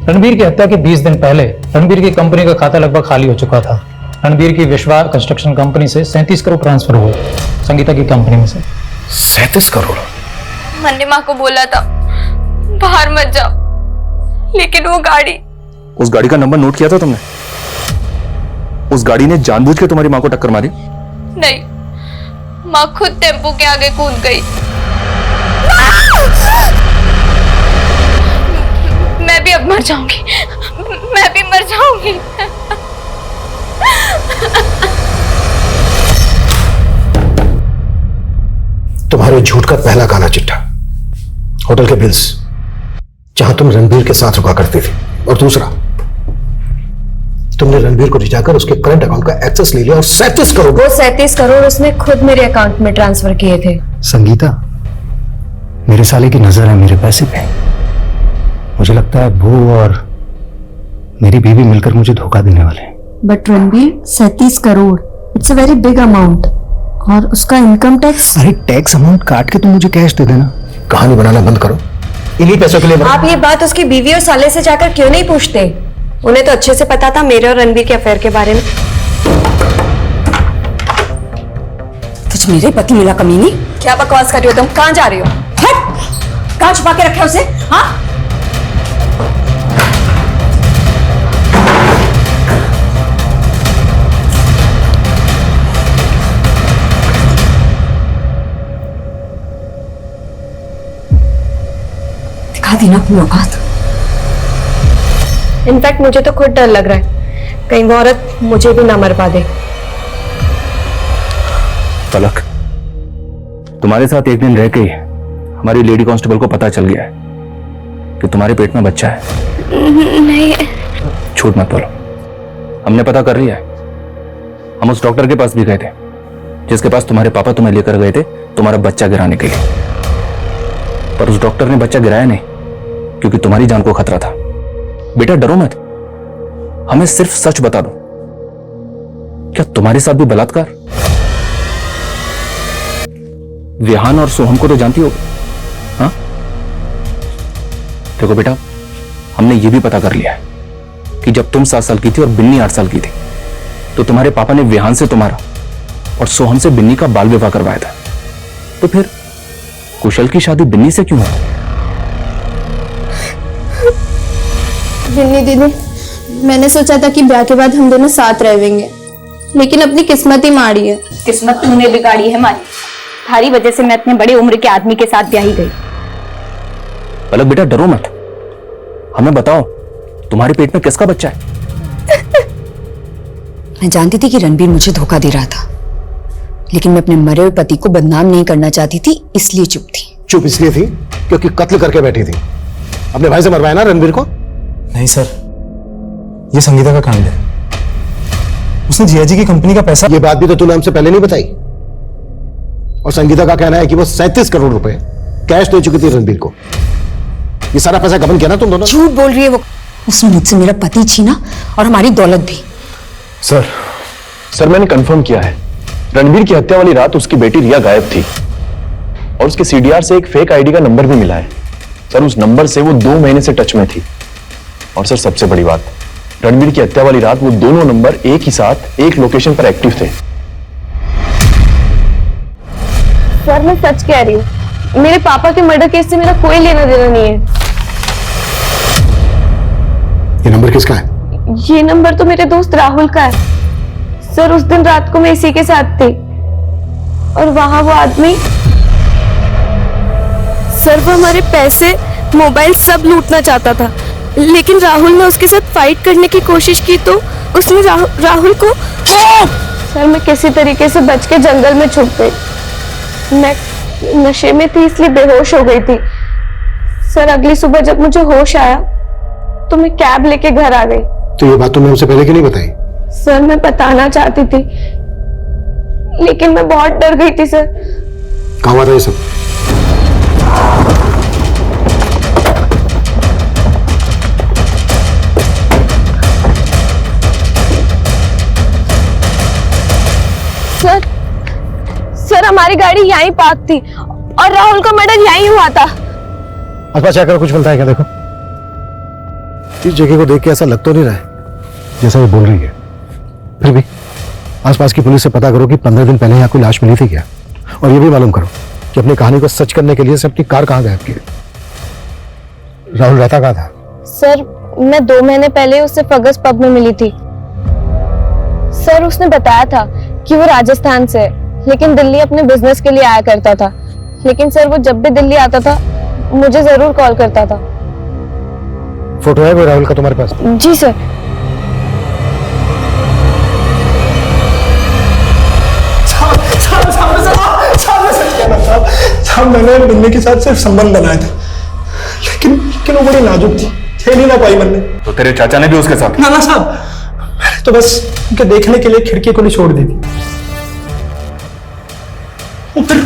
रणबीर की हत्या के 20 दिन पहले रणबीर की कंपनी का खाता लगभग खाली हो चुका था। रणबीर की विश्वा कंस्ट्रक्शन कंपनी से 37 करोड़ ट्रांसफर हुए संगीता की कंपनी में से। 37 करोड़? मैंने माँ को बोला था बाहर मत जाओ, लेकिन वो गाड़ी, उस गाड़ी का नंबर नोट किया था तुमने? उस गाड़ी ने जानबूझ के तुम्हारी माँ को टक्कर मारी? नहीं, माँ खुद टेम्पो के आगे कूद गई। मैं भी अब मर जाऊंगी, मैं भी मर जाऊंगी। तुम्हारे झूठ का पहला काला चिट्ठा, होटल के बिल्स जहां तुम रणबीर के साथ रुका करती थी, और दूसरा तुमने रणबीर को रिझाकर उसके करंट अकाउंट का एक्सेस ले लिया और 37 करोड़। वो 37 करोड़ उसने खुद मेरे अकाउंट में ट्रांसफर किए थे। संगीता, मेरे साले की नजर है मेरे पैसे पे। मुझे लगता है वो और मेरी बीवी मिलकर मुझे धोखा देने वाले हैं। But Ranbir 37 crore, it's a very big amount. और उसका इनकम टैक्स। अरे टैक्स अमाउंट काट के तुम मुझे कैश दे देना। कहानी बनाना बंद करो, इन्हीं पैसों के लिए। आप ये बात उसकी बीवी और साले से जाकर क्यों नहीं पूछते? उन्हें तो अच्छे से पता था मेरे और रणबीर के अफेयर के बारे में। तुझ मेरे पति मिला कमीनी? क्या बकवास कर रही हो तुम? कहाँ जा रही हो? हट! कहाँ छुपा के रखे उसे? हाँ? दिखा दी ना अपनी औकात। इनफैक्ट मुझे तो खुद डर लग रहा है कहीं वो औरत मुझे भी ना मर पा दे। पलक, तुम्हारे साथ एक दिन रह के हमारी लेडी कांस्टेबल को पता चल गया है कि तुम्हारे पेट में बच्चा है। नहीं, झूठ मत बोलो, हमने पता कर लिया है। हम उस डॉक्टर के पास भी गए थे जिसके पास तुम्हारे पापा तुम्हें लेकर गए थे तुम्हारा बच्चा गिराने के लिए, पर उस डॉक्टर ने बच्चा गिराया नहीं क्योंकि तुम्हारी जान को खतरा था। बेटा डरो मत, हमें सिर्फ सच बता दो, क्या तुम्हारे साथ भी बलात्कार? विहान और सोहम को तो जानती हो? हाँ देखो बेटा, हमने ये भी पता कर लिया है कि जब तुम 7 साल की थी और बिन्नी 8 साल की थी तो तुम्हारे पापा ने विहान से तुम्हारा और सोहम से बिन्नी का बाल विवाह करवाया था। तो फिर कुशल की शादी बिन्नी से क्यों हुई? बिन्नी दीदी, मैंने सोचा था कि ब्याह के बाद हम दोनों साथ रहेंगे, लेकिन अपनी किस्मत ही मारी है। किस्मत तूने बिगाड़ी है हमारी। थारी वजह से मैं अपने बड़े उम्र के आदमी के साथ ब्याही गई। पलक बेटा डरो मत, हमें बताओ तुम्हारे पेट में किसका बच्चा है? मैं जानती थी कि रणबीर मुझे धोखा दे रहा था, लेकिन मैं अपने मरे हुए पति को बदनाम नहीं करना चाहती थी, इसलिए चुप थी। चुप इसलिए थी क्योंकि कत्ल करके बैठी थी। अपने भाई से मरवाया ना रणबीर को? नहीं सर, ये संगीता का कांड है। उसने जिया जी की कंपनी का पैसा। ये बात भी तो तूने हमसे पहले नहीं बताई। और संगीता का कहना है कि वो 37 करोड़ रुपए कैश दे चुकी थी रणबीर को। ये सारा पैसा गबन किया ना तुम दोनों? झूठ बोल रही है वो। उसने मुझसे मेरा पति छीना और हमारी दौलत भी। सर मैंने कंफर्म किया है, रणबीर की हत्या वाली रात उसकी बेटी रिया गायब थी और उसके सीडीआर से एक फेक आईडी का नंबर भी मिला है। सर उस नंबर से वो 2 महीने से टच में थी। और सर सबसे बड़ी बात, रणबीर की हत्या वाली रात वो दोनों नंबर एक ही साथ एक लोकेशन पर एक्टिव थे। सर मैं सच कह रही हूँ, मेरे पापा के मर्डर केस से मेरा कोई लेना देना नहीं है। ये नंबर किसका है? ये नंबर तो मेरे दोस्त राहुल का है। सर उस दिन रात को मैं इसी के साथ थी और वहां वो आदमी, सर वो हमारे पैसे, मोबाइल सब लूटना चाहता था, लेकिन राहुल ने उसके साथ फाइट करने की कोशिश की तो उसने राहुल को। सर मैं किसी तरीके से बच के जंगल में छुप गई। मैं नशे में थी इसलिए बेहोश हो गई थी। सर अगली सुबह जब मुझे होश आया तो मैं कैब लेके घर आ गई। तो ये बात तुमने हमसे पहले क्यों नहीं बताई? सर मैं बताना चाहती थी लेकिन मैं बहुत डर गई थी सर। कहाँ हुआ था ये सब? सर सर हमारी गाड़ी यहीं पार्क थी और राहुल का मर्डर यहीं हुआ था। आसपास जाकर कुछ मिलता है क्या? देखो इस जगह को देख के ऐसा लग तो नहीं रहा है जैसा वो बोल रही है। फिर भी आसपास की पुलिस से पता करो कि 15 दिन पहले यहाँ कोई लाश मिली थी क्या, और ये भी मालूम करो कि अपनी कहानी को सच करने के लिए से अपनी कार कहाँ गायब की। राहुल रहता कहाँ था? सर मैं 2 महीने पहले उससे फगस पब में मिली थी। सर उसने बताया था कि वो राजस्थान से है लेकिन दिल्ली अपने बिजनेस के लिए आया करता था। लेकिन सर वो जब भी दिल्ली आता था मुझे जरूर कॉल करता था। फोटो है वो राहुल का तुम्हारे पास? जी सर। साहब मैंने बिन्नी के साथ सिर्फ संबंध बनाया था, लेकिन वो बड़ी नाजुक थी, खेल ही ना पाई मैंने। तो तेरे चाचा ने भी उसके साथ? ना साहब, मैंने तो बस उनके देखने के लिए खिड़की को नहीं छोड़ दी थी। वो फिर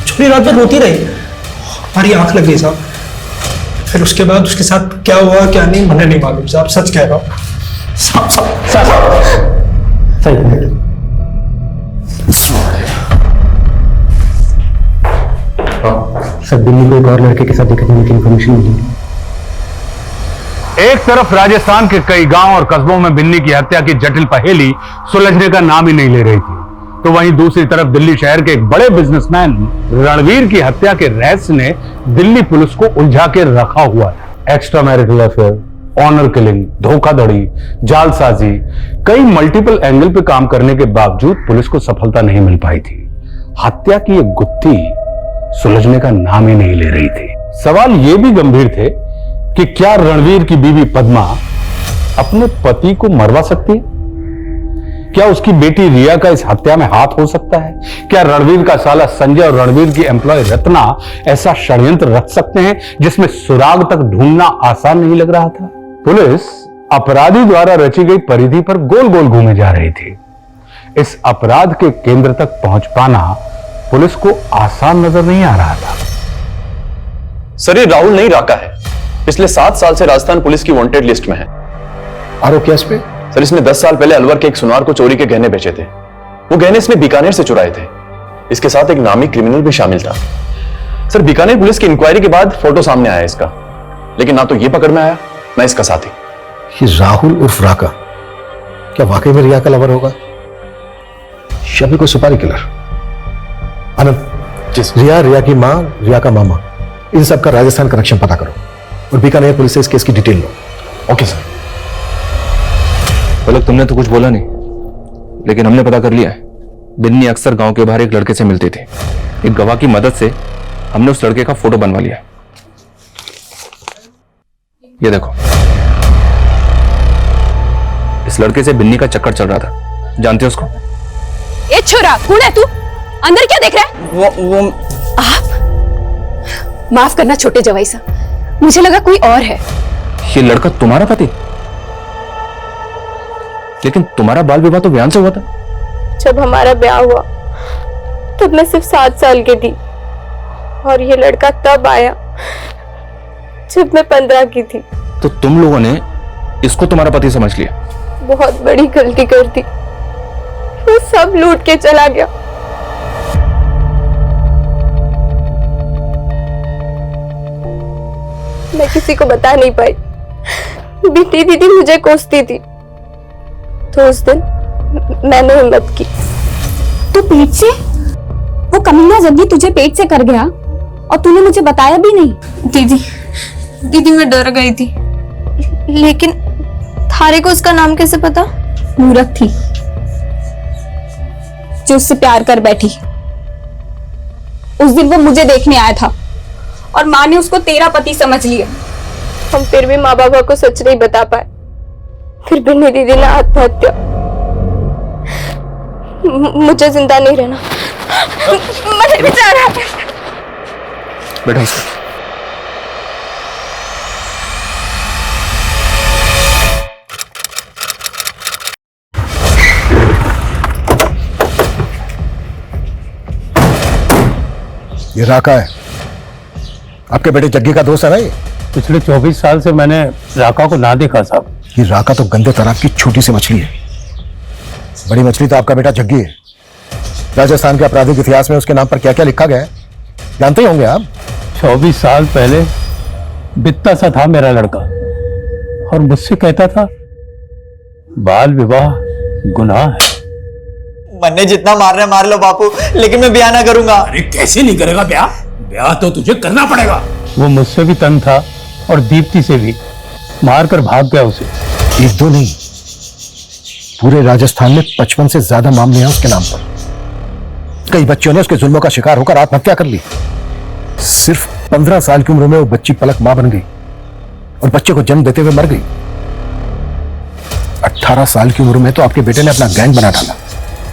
छोटी रात में रोती रही, हमारी आंख लग गई साहब। फिर उसके बाद उसके साथ क्या हुआ क्या नहीं मुझे नहीं मालूम साहब, सच कह रहा हूँ सही। सर दिल्ली को एक और लड़के के साथ दिखने की इंफॉर्मेशन मिली। एक तरफ राजस्थान के कई गांव और कस्बों में बिन्नी की हत्या की जटिल पहेली सुलझने का नाम ही नहीं ले रही थी, तो वहीं दूसरी तरफ दिल्ली शहर के एक बड़े बिजनेसमैन रणवीर की हत्या के रहस्य ने दिल्ली पुलिस को उलझा के रखा हुआ था। Extra marital affair, honour killing, धोखाधड़ी, जालसाजी, कई मल्टीपल एंगल पे काम करने के बावजूद पुलिस को सफलता नहीं मिल पाई थी। हत्या की एक गुत्थी सुलझने का नाम ही नहीं ले रही थी। सवाल ये भी गंभीर थे कि क्या रणवीर की बीवी पद्मा अपने पति को मरवा सकती है? क्या उसकी बेटी रिया का इस हत्या में हाथ हो सकता है? क्या रणवीर का साला संजय और रणवीर की एम्प्लॉय रत्ना ऐसा षड्यंत्र रच सकते हैं जिसमें सुराग तक ढूंढना आसान नहीं लग रहा था? पुलिस अपराधी द्वारा रची गई परिधि पर गोल गोल घूमे जा रही थी। इस अपराध के केंद्र तक पहुंच पाना पुलिस को आसान नजर नहीं आ रहा था। सर ये राहुल नहीं राका है, पिछले 7 साल से राजस्थान पुलिस की वांटेड लिस्ट में है। आरोप केस पे? सर इसने 10 साल पहले अलवर के एक सुनार को चोरी के गहने बेचे थे। वो गहने इसने बीकानेर से चुराए थे। इसके साथ एक नामी क्रिमिनल भी शामिल था। सर बीकानेर पुलिस की इंक्वायरी के बाद फोटो सामने आया इसका, लेकिन ना तो ये पकड़ में आया ना इसका साथी। ये राहुल उर्फ राका क्या वाकई में रिया का लवर होगा? शबी को सुपारी किलर? आनंद, रिया की मां, रिया का मामा, इन सब का राजस्थान कनेक्शन पता करो और बीकानेर पुलिस से इस केस की डिटेल लो। Okay sir. पलक तुमने तो कुछ बोला नहीं, लेकिन हमने पता कर लिया है। बिन्नी अक्सर गांव के बाहर एक लड़के से मिलती थी। एक गवाह की मदद से हमने उस लड़के का फोटो बनवा लिया। ये देखो, इस लड़के से बिन्नी का चक्कर चल रहा था। जानते हो उसको? ए छोरा, कौन है तू? अंदर क्या देख रहा है? वो आप माफ करना छोटे जवाई साहब, मुझे लगा कोई और है। ये लड़का तुम्हारा पति? लेकिन तुम्हारा बाल विवाह तो बयान से हुआ था। जब हमारा ब्याह हुआ तब मैं सिर्फ 7 साल की थी और ये लड़का तब आया जब मैं 15 की थी। तो तुम लोगों ने इसको तुम्हारा पति समझ लिया? बहुत बड़ी गलती कर दी, वो सब लूट के चला गया। मैं किसी को बता नहीं पाई। बेटी दीदी मुझे कोसती थी, तो उस दिन मैंने हिम्मत की। तो पेट से वो कमीना जग्गी तुझे पेट से कर गया और तूने मुझे बताया भी नहीं? दीदी मैं डर गई थी, लेकिन थारे को उसका नाम कैसे पता? मूर्ख थी जो उससे प्यार कर बैठी। उस दिन वो मुझे देखने आया था और माँ ने उसको तेरा पति समझ लिया। हम फिर भी माँ बाबा को सच नहीं बता पाए। फिर बिन्नी दीदी ने आत्महत्या। मुझे जिंदा नहीं रहना, मुझे बेचारा। बैठो। ये राका है, आपके बेटे जग्गी का दोस्त है ना ये? पिछले 24 साल से मैंने राका को ना देखा साहब। ये राका तो गंदे तालाब की छोटी सी मछली है, बड़ी मछली तो आपका बेटा जग्गी है। राजस्थान के आपराधिक इतिहास में उसके नाम पर क्या क्या लिखा गया है जानते ही होंगे आप। 24 साल पहले बित्ता सा था मेरा लड़का और मुझसे कहता था बाल विवाह गुनाह है। मन्ने जितना मार रहे मार लो बापू, लेकिन मैं ब्याह ना करूंगा। अरे कैसे नहीं करेगा ब्याह? ब्याह तो तुझे करना पड़ेगा। वो मुझसे भी तंग था और दीप्ति से भी, मार कर भाग गया उसे। एक दो नहीं, पूरे राजस्थान में 55 से ज्यादा मामले हैं उसके नाम पर। कई बच्चों ने उसके जुल्मों का शिकार होकर आत्महत्या कर ली। सिर्फ 15 साल की उम्र में वो बच्ची पलक मां बन गई और बच्चे को जन्म देते हुए मर गई। 18 साल की उम्र में तो आपके बेटे ने अपना गैंग बना डाला।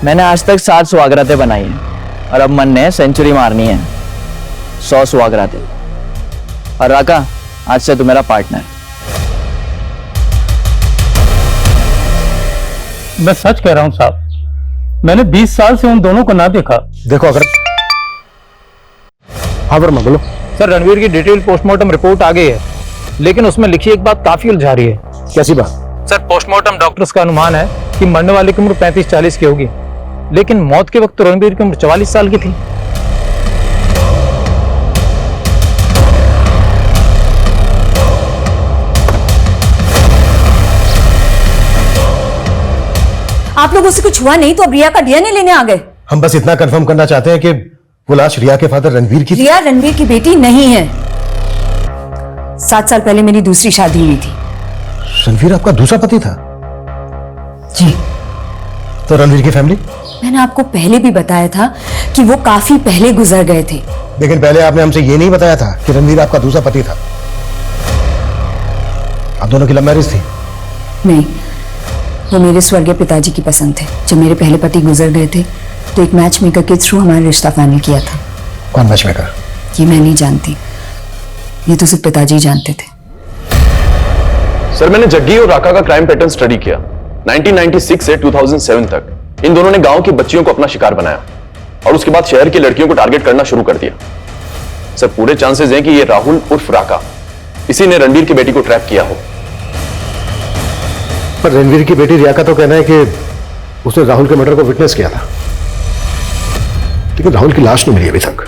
मैंने आज तक 7 सुहागरातें बनाई हैं और अब मन ने सेंचुरी मारनी है, 100 सुहागरातें। और राका, आज से तू मेरा पार्टनर है। मैं सच कह रहा हूं साहब, मैंने 20 साल से उन दोनों को ना देखा। देखो अगर हाँ वर्मा बोलो। सर, रणवीर की डिटेल पोस्टमार्टम रिपोर्ट आ गई है, लेकिन उसमें लिखी एक बात काफी उलझा रही है। कैसी बात? सर, पोस्टमार्टम डॉक्टर्स का अनुमान है कि मरने वाले की उम्र 35-40 की होगी, लेकिन मौत के वक्त तो रणवीर की उम्र 44 साल की थी। आप लोगों से कुछ हुआ नहीं तो अब रिया का डीएनए लेने आ गए? हम बस इतना कंफर्म करना चाहते हैं कि वो लाश रिया के फादर रणवीर की। रिया रणवीर की बेटी नहीं है। 7 साल पहले मेरी दूसरी शादी हुई थी। रणवीर आपका दूसरा पति था? जी। तो रणवीर की फैमिली? मैंने आपको पहले भी बताया था कि वो काफी पहले गुजर गए थे। लेकिन पहले आपने हमसे ये नहीं बताया था कि रणवीर आपका दूसरा पति था। आप दोनों की लव मैरिज थी? नहीं, वो मेरे स्वर्गीय पिताजी की पसंद थे। जब मेरे पहले पति गुजर गए थे तो एक मैच मेकर के थ्रू हमारा रिश्ता फाइनल किया था। कौन मैच मेकर? ये मैं नहीं जानती, ये तो सिर्फ पिताजी जानते थे। सर, मैंने जग्गी और राका का क्राइम पैटर्न स्टडी किया। 1996 से 2007 तक इन दोनों ने गांव की बच्चियों को अपना शिकार बनाया और उसके बाद शहर की लड़कियों को टारगेट करना शुरू कर दिया। सर, पूरे चांसेस हैं कि ये राहुल उर्फ राका इसी ने रणवीर की बेटी को ट्रैप किया हो। पर रणवीर की बेटी रिया का तो कहना है कि उसने राहुल के मर्डर को विटनेस किया था, लेकिन राहुल की लाश नहीं मिली अभी तक।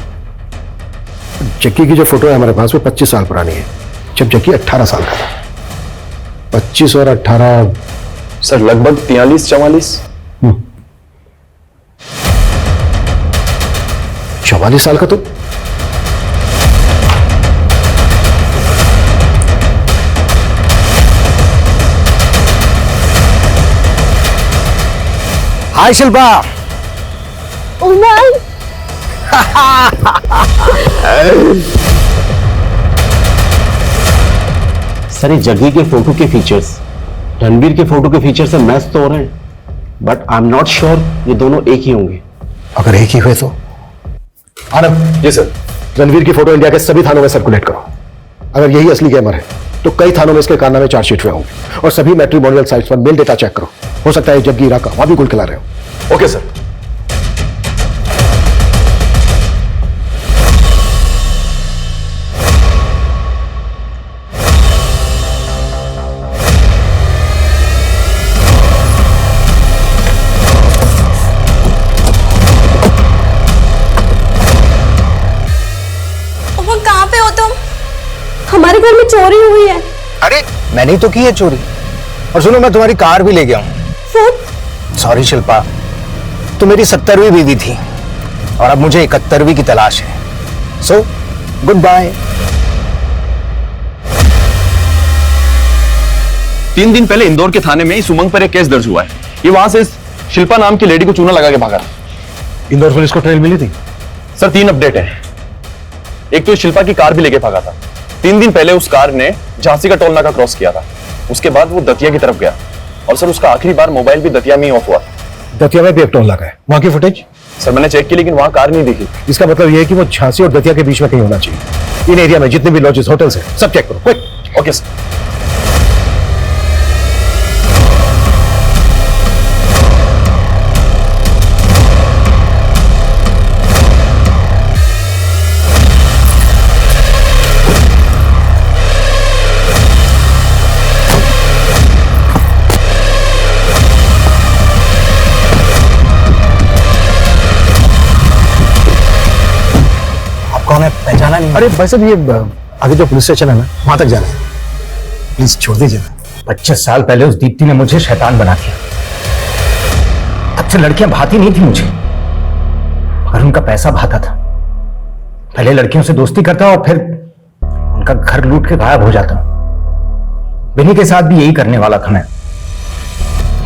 जग्गी की जो फोटो है हमारे पास वो 25 साल पुरानी है, जब जग्गी 18 साल का था। 25 और 18 सर लगभग 43-44। 44 साल का तो हाय शिल्पा। सर, ये जग्गी के फोटो के फीचर्स रणवीर के फोटो के फीचर से मैच तो हो रहे हैं, but I am not sure ये दोनों एक ही होंगे। अगर एक ही हुए तो? आनंद। जी सर। रणवीर की फोटो इंडिया के सभी थानों में सर्कुलेट करो। अगर यही असली गेमर है तो कई थानों में इसके कारनामे चार्जशीट हुए होंगे। और सभी मैट्रिमोनियल साइट्स पर मेल डेटा चेक करो, हो सकता है जग्गी राका वहां भी गुल खिला रहे हो। Okay sir. कहाँ पे हो तुम? हमारे घर में चोरी हुई है। अरे मैंने ही तो की है चोरी। और सुनो, मैं तुम्हारी कार भी ले गया हूँ। सॉरी शिल्पा, तू मेरी 70वीं बीवी थी और अब मुझे 71वीं की तलाश है। So good bye. 3 दिन पहले इंदौर के थाने में इस उमंग पर एक केस दर्ज हुआ है। ये वहां से इस शिल्पा नाम की लेडी को चूना लगा के भागा। इंदौर पुलिस को ट्रेल मिली थी? सर 3 अपडेट है। एक तो इस शिल्पा की कार भी लेके भागा था। 3 दिन पहले उस कार ने झांसी का टोल नाका क्रॉस किया था। उसके बाद वो दतिया की तरफ गया और सर उसका आखिरी बार मोबाइल भी दतिया में ही ऑफ हुआ। दतिया में भी एक टोल नाका है, वहां की फुटेज? सर मैंने चेक की लेकिन वहां कार नहीं दिखी। इसका मतलब यह है कि वो झांसी और दतिया के बीच में कहीं होना चाहिए। इन एरिया में जितने भी लॉजेस होटल्स हैं सब चेक करो क्विक। Okay sir. जाना नहीं। अरे भाई साहब, ये आगे जो पुलिस स्टेशन है ना, वहां तक जाना है, प्लीज छोड़ दीजिए ना। 25 साल पहले उस दीप्ति ने मुझे शैतान बना दिया। तब से लड़कियां भाती नहीं थी मुझे, और उनका पैसा भाता था। पहले लड़कियों से दोस्ती करता और फिर उनका घर लूट के गायब हो जाता। बिन्नी के साथ भी यही करने वाला था मैं,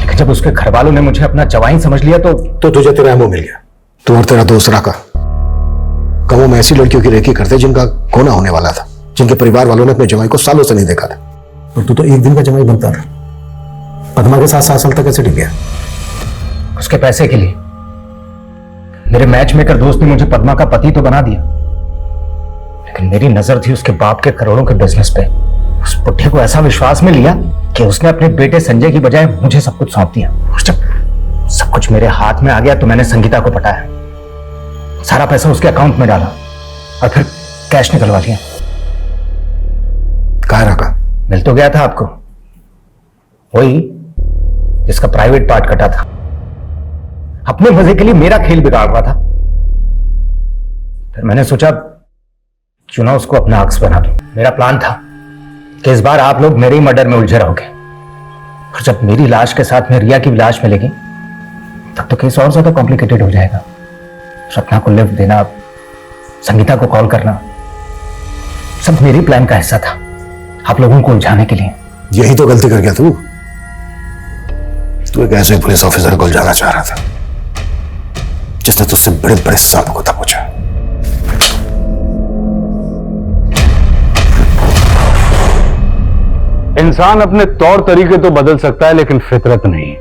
लेकिन जब उसके घर वालों ने मुझे अपना जवाई समझ लिया तो तुझे तेरा एमओ मिल गया। तू और तेरा दोस्त राका गांव में ऐसी लड़कियों की रेकी करते जिनका कोना होने वाला था, जिनके परिवार वालों ने अपने जवाई को सालों से नहीं देखा था, और तू तो एक दिन का जवाई बनता रहा। पद्मा के साथ 7 साल तक कैसे टिक गया? उसके पैसे के लिए। मेरे मैच मेकर दोस्त ने मुझे पद्मा का पति तो बना दिया, लेकिन मेरी नजर थी उसके बाप के करोड़ों के बिजनेस पे। उस पुट्ठे को ऐसा विश्वास में लिया कि उसने अपने बेटे संजय की बजाय मुझे सब कुछ सौंप दिया। और जब सब कुछ मेरे हाथ में आ गया तो मैंने संगीता को पटाया, सारा पैसा उसके अकाउंट में डाला और फिर कैश निकलवा लिया। कहाँ रखा? मिल तो गया था आपको, वही जिसका प्राइवेट पार्ट कटा था। अपने मजे के लिए मेरा खेल बिगाड़ रहा था। फिर मैंने सोचा क्यों ना उसको अपना अक्स बना दूं। मेरा प्लान था कि इस बार आप लोग मेरे ही मर्डर में उलझे रहोगे, और जब मेरी लाश के साथ में रिया की लाश मिलेगी तब तो केस और ज्यादा कॉम्प्लिकेटेड हो जाएगा। सपना को लिफ्ट देना, संगीता को कॉल करना, सब मेरी प्लान का हिस्सा था, आप लोगों को उलझाने के लिए। यही तो गलती कर गया तू। तू एक ऐसे पुलिस ऑफिसर को उलझाना चाह रहा था जिसने तुझसे बड़े बड़े सांप को दबोचा। इंसान अपने तौर तरीके तो बदल सकता है, लेकिन फितरत नहीं।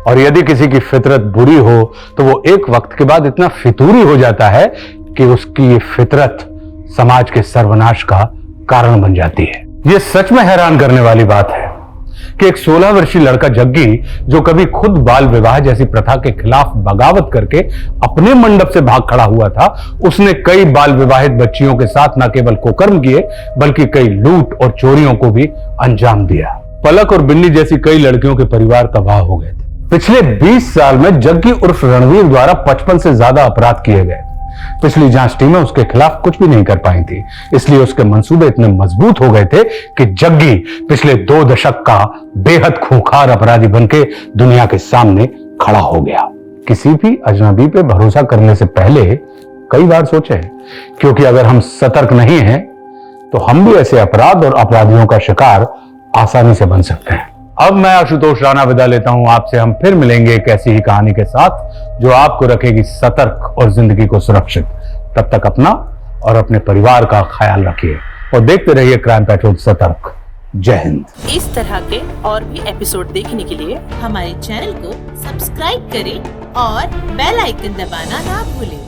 और यदि किसी की फितरत बुरी हो तो वो एक वक्त के बाद इतना फितूरी हो जाता है कि उसकी ये फितरत समाज के सर्वनाश का कारण बन जाती है। ये सच में हैरान करने वाली बात है कि एक 16 वर्षीय लड़का जग्गी, जो कभी खुद बाल विवाह जैसी प्रथा के खिलाफ बगावत करके अपने मंडप से भाग खड़ा हुआ था, उसने कई बाल विवाहित बच्चियों के साथ न केवल कुकर्म किए बल्कि कई लूट और चोरियों को भी अंजाम दिया। पलक और बिन्नी जैसी कई लड़कियों के परिवार तबाह हो गए थे। पिछले 20 साल में जग्गी उर्फ रणवीर द्वारा 55 से ज्यादा अपराध किए गए। पिछली जांच टीमें उसके खिलाफ कुछ भी नहीं कर पाई थी, इसलिए उसके मंसूबे इतने मजबूत हो गए थे कि जग्गी पिछले 2 दशक का बेहद खूंखार अपराधी बनके दुनिया के सामने खड़ा हो गया। किसी भी अजनबी पे भरोसा करने से पहले कई बार सोचे, क्योंकि अगर हम सतर्क नहीं हैं तो हम भी ऐसे अपराध और अपराधियों का शिकार आसानी से बन सकते हैं। अब मैं आशुतोष राणा विदा लेता हूं आपसे। हम फिर मिलेंगे एक ऐसी ही कहानी के साथ जो आपको रखेगी सतर्क और जिंदगी को सुरक्षित। तब तक अपना और अपने परिवार का ख्याल रखिए और देखते रहिए क्राइम पेट्रोल सतर्क। जय हिंद। इस तरह के और भी एपिसोड देखने के लिए हमारे चैनल को सब्सक्राइब करें और बेल आइकन दबाना ना भूलें।